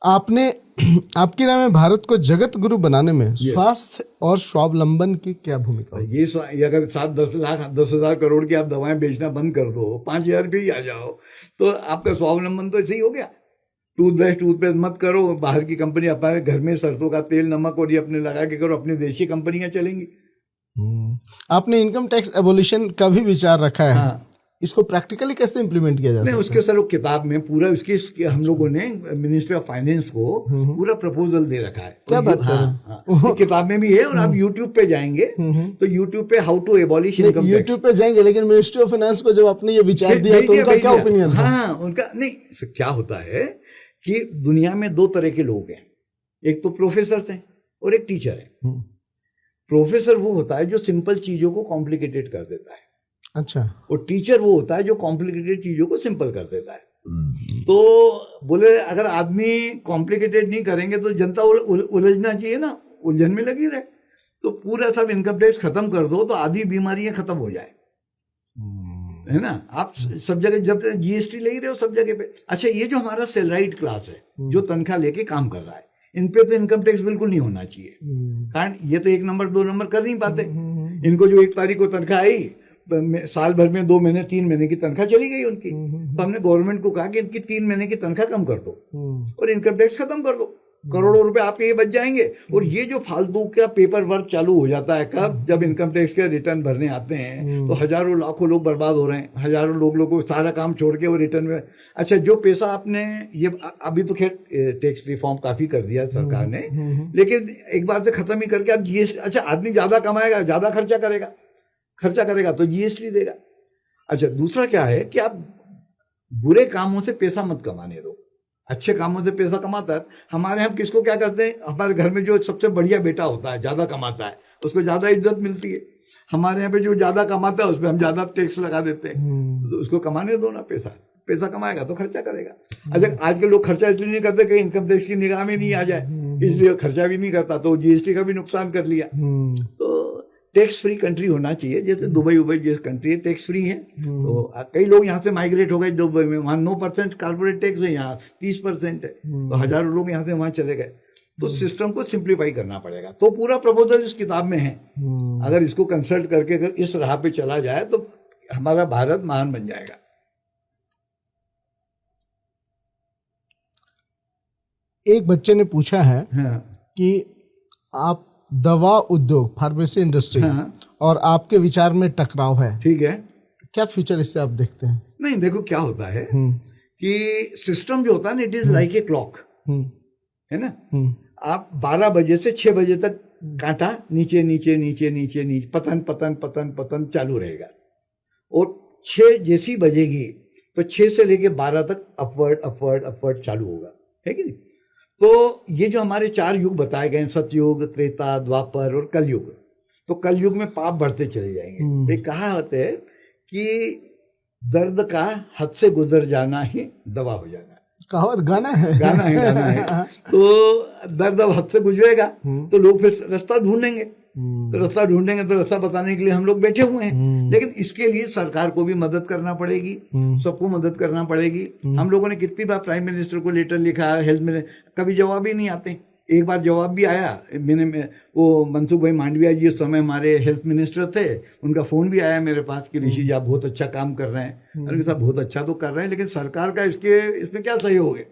आपकी राय में भारत को जगत गुरु बनाने में स्वास्थ्य और स्वावलंबन की क्या भूमिका है? ये अगर 10,000 करोड़ की आप दवाएं बेचना बंद कर दो, 5,000 पे ही आ जाओ, तो आपका स्वावलंबन तो ऐसे ही हो गया। टूथपेस्ट मत करो, बाहर की कंपनी अपने घर में सरसों का तेल नमक और ये अपने लगा के करो, अपनी देशी कंपनियां चलेंगी। आपने इनकम टैक्स एबोलिशन का भी विचार रखा है। हाँ। इसको प्रैक्टिकली कैसे इम्प्लीमेंट किया जा नहीं, सकता उसके सर वो किताब में पूरा उसकी हम लोगों ने मिनिस्ट्री ऑफ फाइनेंस को पूरा प्रपोजल दे रखा है। क्या बात कर रहे हैं? हाँ, किताब में भी है। और आप यूट्यूब पे जाएंगे तो यूट्यूब पे how to abolish income tax, YouTube पे जाएंगे, लेकिन मिनिस्ट्री ऑफ फाइनेंस को जब आपने ये विचार दिया तो उनका क्या ओपिनियन था? हाँ, उनका नहीं, क्या होता है कि दुनिया में दो तरह के लोग हैं, एक तो प्रोफेसर हैं और एक टीचर है। प्रोफेसर वो होता है जो सिंपल चीजों को कॉम्प्लिकेटेड कर देता है। अच्छा। और टीचर वो होता है जो कॉम्प्लिकेटेड चीजों को सिंपल कर देता है। तो बोले अगर आदमी कॉम्प्लिकेटेड नहीं करेंगे तो जनता उलझना चाहिए ना, उलझन में लगी रहे। तो पूरा सब इनकम टैक्स खत्म कर दो तो आधी बीमारियां खत्म हो जाए, है ना। आप सब जगह जब जीएसटी ले ही रहे हो सब जगह पे। अच्छा, ये जो हमारा सैलराइड क्लास है जो तनख्वाह लेके काम कर रहा है, इन पे तो इनकम टैक्स बिल्कुल नहीं होना चाहिए, कारण ये तो 1 नंबर 2 नंबर कर नहीं पाते। इनको जो 1 तारीख को तनख्वाह आई, साल भर में 2 महीने 3 महीने की तनख्वाह चली गई उनकी। तो हमने गवर्नमेंट को कहा कि इनकी 3 महीने की तनख्वाह कम कर दो और इनकम टैक्स खत्म कर दो, करोड़ों रुपए आपके ये बच जाएंगे। और ये जो फालतू का पेपर वर्क चालू हो जाता है, कब जब इनकम टैक्स के रिटर्न भरने आते हैं तो हजारों लाखों लोग बर्बाद हो रहे हैं, हजारों लोगों को सारा काम छोड़ के वो रिटर्न में। अच्छा, जो पैसा आपने ये अभी तो खैर टैक्स रिफॉर्म काफी कर दिया सरकार ने, लेकिन एक बार से खत्म ही करके आप जीएसटी। अच्छा, आदमी ज्यादा कमाएगा, ज्यादा खर्चा करेगा तो जीएसटी देगा। अच्छा, दूसरा क्या है कि आप बुरे कामों से पैसा मत कमाने दो, अच्छे कामों से पैसा कमाता है। हमारे यहाँ किसको क्या करते हैं, हमारे घर में जो सबसे बढ़िया बेटा होता है, ज्यादा कमाता है, उसको ज्यादा इज्जत मिलती है। हमारे यहाँ पे जो ज्यादा कमाता है उस पर हम ज्यादा टैक्स लगा देते हैं। तो उसको कमाने दो ना, पैसा कमाएगा तो खर्चा करेगा। अच्छा, आज के लोग खर्चा इसलिए नहीं करते कि इनकम टैक्स की निगाह में नहीं आ जाए, इसलिए खर्चा भी नहीं करता, तो जीएसटी का भी नुकसान कर लिया। तो टैक्स फ्री कंट्री होना चाहिए, जैसे दुबई जैसे कंट्री है टैक्स फ्री है। तो कई लोग यहाँ से माइग्रेट हो गए दुबई में, वहाँ 9% कॉर्पोरेट टैक्स है, यहाँ 30% है। तो हजारों लोग यहाँ से वहाँ चले गए। तो सिस्टम को सिंप्लीफाई करना पड़ेगा। तो पूरा प्रपोजल इस किताब में है। अगर इसको कंसल्ट करके अगर इस राह पे चला जाए तो हमारा भारत महान बन जाएगा। एक बच्चे ने पूछा है कि आप दवा उद्योग, फार्मेसी इंडस्ट्री और आपके विचार में टकराव है, ठीक है, क्या फ्यूचर इससे आप देखते हैं? नहीं, देखो क्या होता है कि सिस्टम जो होता है ना, it is like a clock, है ना। आप 12 बजे से 6 बजे तक कांटा नीचे नीचे नीचे नीचे नीचे पतन पतन पतन पतन चालू रहेगा, और 6 जैसी बजेगी तो 6 से लेके 12 तक अपवर्ड अपवर्ड अपवर्ड चालू होगा, है कि नहीं। तो ये जो हमारे 4 युग बताए गए हैं, सतयुग, त्रेता, द्वापर और कलयुग, तो कलयुग में पाप बढ़ते चले जाएंगे। तो कहा होता है कि दर्द का हद से गुजर जाना ही दवा हो जाना। कहावत गाना है। तो दर्द अब हद से गुजरेगा तो लोग फिर रास्ता ढूंढेंगे, तो रास्ता बताने के लिए हम लोग बैठे हुए हैं। लेकिन इसके लिए सरकार को भी मदद करना पड़ेगी, सबको मदद करना पड़ेगी। हम लोगों ने कितनी बार प्राइम मिनिस्टर को लेटर लिखा, हेल्थ में कभी जवाब ही नहीं आते। एक बार जवाब भी आया, मैंने वो मनसुख भाई मांडविया जी उस समय हमारे हेल्थ मिनिस्टर थे, उनका फ़ोन भी आया मेरे पास कि ऋषि जी आप बहुत अच्छा काम कर रहे हैं। अरे साहब बहुत अच्छा तो कर रहे हैं, लेकिन सरकार का इसमें क्या सहयोग है?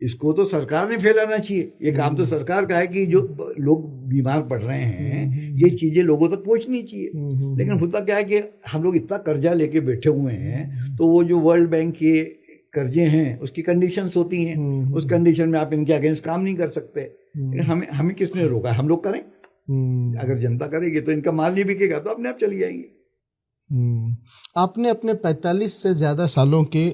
इसको तो सरकार ने फैलाना चाहिए। ये काम तो सरकार का है कि जो लोग बीमार पड़ रहे हैं ये चीज़ें लोगों तक पहुँचनी चाहिए। लेकिन होता क्या है कि हम लोग इतना कर्जा लेके बैठे हुए हैं, तो वो जो वर्ल्ड बैंक के कर्जे हैं उसकी कंडीशंस होती हैं, उस कंडीशन में आप इनके अगेंस्ट काम नहीं कर सकते। हमें किसने रोका? हम लोग करें। अगर जनता करेगी तो इनका माल नहीं बिकेगा तो अपने आप चली जाएंगी। आपने अपने 45 से ज्यादा सालों के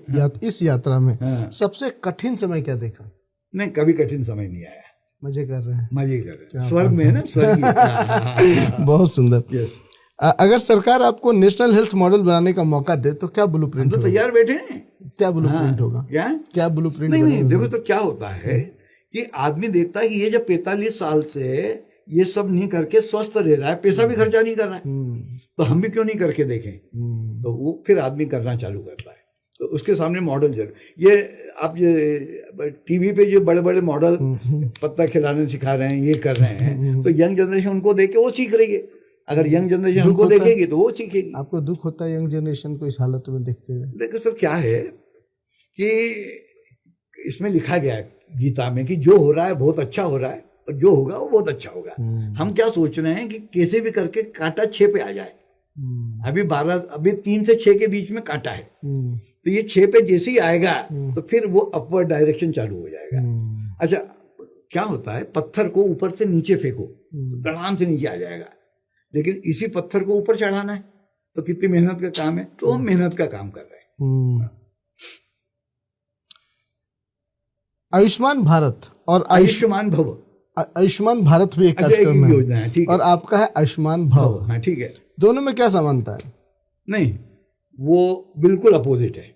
इस यात्रा में सबसे कठिन समय क्या देखा? नहीं, कभी कठिन समय नहीं आया। मजे कर रहे हैं, स्वर्ग में है ना, स्वर्ग। बहुत सुंदर। यस। अगर सरकार आपको नेशनल हेल्थ मॉडल बनाने का मौका दे तो क्या ब्लूप्रिंट? तो तैयार बैठे हैं। क्या ब्लूप्रिंट होगा? क्या ब्लूप्रिंट? नहीं, देखो तो क्या होता है कि आदमी देखता है कि ये जब 45 साल से ये सब नहीं करके स्वस्थ रह रहा है, पैसा भी खर्चा नहीं कर रहा है, तो हम भी क्यों नहीं करके देखें? तो वो फिर आदमी करना चालू करता है। तो उसके सामने मॉडल जरूर, ये आप ये टीवी पे जो बड़े बड़े मॉडल पत्ता खिलाने सिखा रहे हैं, ये कर रहे हैं, तो यंग जनरेशन उनको देख के वो सीख रही है। अगर यंग जनरेशन उनको देखेगी तो वो सीखेगी। आपको दुख होता है यंग जनरेशन को इस हालत में देखते हुए? देखो सर, क्या है कि इसमें लिखा गया है गीता में कि जो हो रहा है बहुत अच्छा हो रहा है और जो होगा वो बहुत अच्छा होगा। हम क्या सोच रहे हैं कि कैसे भी करके कांटा 6 पे आ जाए। अभी 3 से 6 के बीच में कांटा है, तो ये 6 पे जैसे ही आएगा तो फिर वो अपवर्ड डायरेक्शन चालू हो जाएगा। अच्छा, क्या होता है, पत्थर को ऊपर से नीचे फेंको तो धड़ाम से नीचे आ जाएगा, लेकिन इसी पत्थर को ऊपर चढ़ाना है तो कितनी मेहनत का काम है। तो हम मेहनत का काम कर रहे हैं। आयुष्मान भारत और आयुष्मान भव, आयुष्मान भारत भी एक कार्यक्रम है, योजना है, ठीक है। और आपका है आयुष्मान भव। हाँ, ठीक है। दोनों में क्या समानता है? नहीं, वो बिल्कुल अपोजिट है।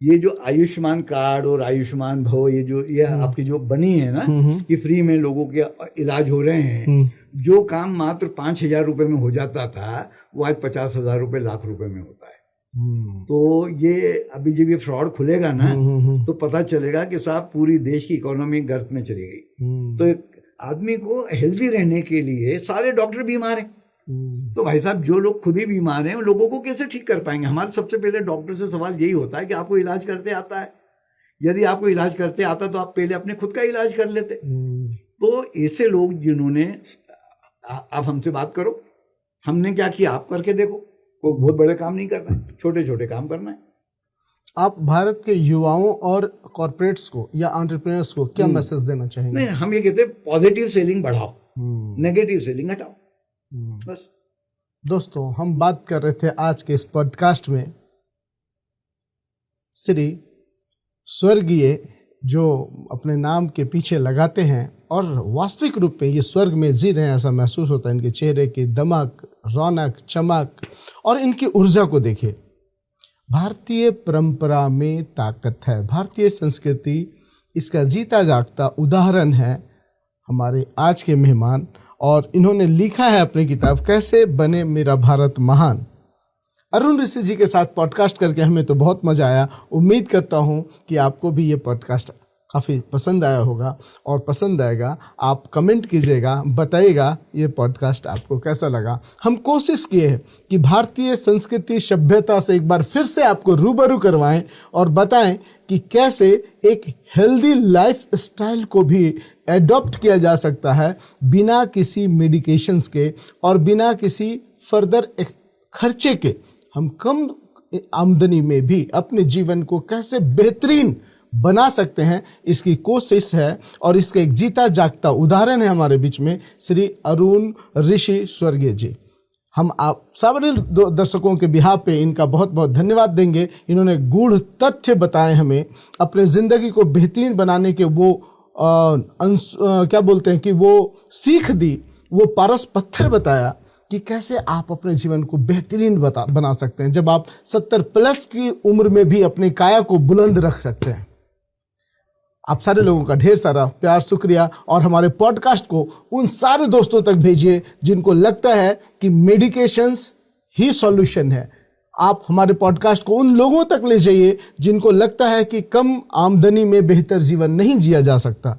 ये जो आयुष्मान कार्ड और आयुष्मान भव, ये आपकी जो बनी है ना कि फ्री में लोगों के इलाज हो रहे हैं, जो काम मात्र 5,000 रुपए में हो जाता था वो आज 50,000 रुपए, लाख रुपए में होता है। तो ये अभी जब ये फ्रॉड खुलेगा ना तो पता चलेगा कि साहब पूरी देश की इकोनॉमी गर्त में चली गई। तो एक आदमी को हेल्दी रहने के लिए सारे डॉक्टर बीमार हैं, तो भाई साहब जो लोग खुद ही बीमार हैं उन लोगों को कैसे ठीक कर पाएंगे? हमारा सबसे पहले डॉक्टर से सवाल यही होता है कि आपको इलाज करते आता है? यदि आपको इलाज करते आता तो आप पहले अपने खुद का इलाज कर लेते। तो ऐसे लोग जिन्होंने, आप हमसे बात करो, हमने क्या किया आप करके देखो। कोई बहुत बड़े काम नहीं करना है, छोटे छोटे काम करना है। आप भारत के युवाओं और कॉर्पोरेट्स को या एंटरप्रेन्योर्स को क्या मैसेज देना चाहेंगे? नहीं, हम ये कहते हैं पॉजिटिव सेलिंग बढ़ाओ, नेगेटिव सेलिंग हटाओ, बस। दोस्तों, हम बात कर रहे थे आज के इस पॉडकास्ट में श्री स्वर्गीय, जो अपने नाम के पीछे लगाते हैं और वास्तविक रूप में ये स्वर्ग में जी रहे हैं ऐसा महसूस होता है। इनके चेहरे की दमक, रौनक, चमक और इनकी ऊर्जा को देखिए। भारतीय परंपरा में ताकत है, भारतीय संस्कृति इसका जीता जागता उदाहरण है हमारे आज के मेहमान। और इन्होंने लिखा है अपनी किताब कैसे बने मेरा भारत महान। अरुण ऋषि जी के साथ पॉडकास्ट करके हमें तो बहुत मजा आया। उम्मीद करता हूं कि आपको भी ये पॉडकास्ट काफ़ी पसंद आया होगा, और पसंद आएगा आप कमेंट कीजिएगा, बताइएगा ये पॉडकास्ट आपको कैसा लगा। हम कोशिश किए हैं कि भारतीय संस्कृति सभ्यता से एक बार फिर से आपको रूबरू करवाएं और बताएं कि कैसे एक हेल्दी लाइफ स्टाइल को भी एडॉप्ट किया जा सकता है बिना किसी मेडिकेशंस के और बिना किसी फर्दर खर्चे के। हम कम आमदनी में भी अपने जीवन को कैसे बेहतरीन बना सकते हैं, इसकी कोशिश है। और इसका एक जीता जागता उदाहरण है हमारे बीच में श्री अरुण ऋषि स्वर्गीय जी। हम आप सारे दर्शकों के बिहाफ पे इनका बहुत बहुत धन्यवाद देंगे। इन्होंने गूढ़ तथ्य बताए हमें, अपने ज़िंदगी को बेहतरीन बनाने के वो क्या बोलते हैं कि वो सीख दी, वो पारस पत्थर बताया कि कैसे आप अपने जीवन को बेहतरीन बना सकते हैं जब आप 70+ की उम्र में भी अपने काया को बुलंद रख सकते हैं। आप सारे लोगों का ढेर सारा प्यार, शुक्रिया। और हमारे पॉडकास्ट को उन सारे दोस्तों तक भेजिए जिनको लगता है कि मेडिकेशंस ही सॉल्यूशन है। आप हमारे पॉडकास्ट को उन लोगों तक ले जाइए जिनको लगता है कि कम आमदनी में बेहतर जीवन नहीं जिया जा सकता।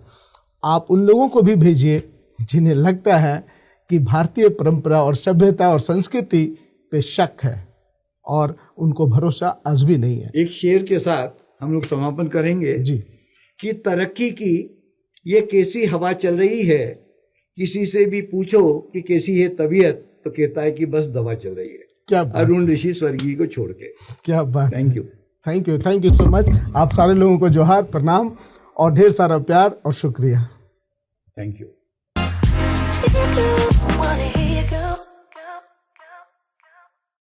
आप उन लोगों को भी भेजिए जिन्हें लगता है कि भारतीय परंपरा और सभ्यता और संस्कृति पे शक है और उनको भरोसा आज भी नहीं है। एक शेर के साथ हम लोग समापन करेंगे जी कि तरक्की की ये कैसी हवा चल रही है, किसी से भी पूछो कि कैसी है तबीयत तो कहता है कि बस दवा चल रही है। क्या अरुण ऋषि स्वर्गीय को छोड़ के। क्या बात। Thank you, thank you, thank you so much. आप सारे लोगों को जोहार, प्रणाम और ढेर सारा प्यार और शुक्रिया। Thank you.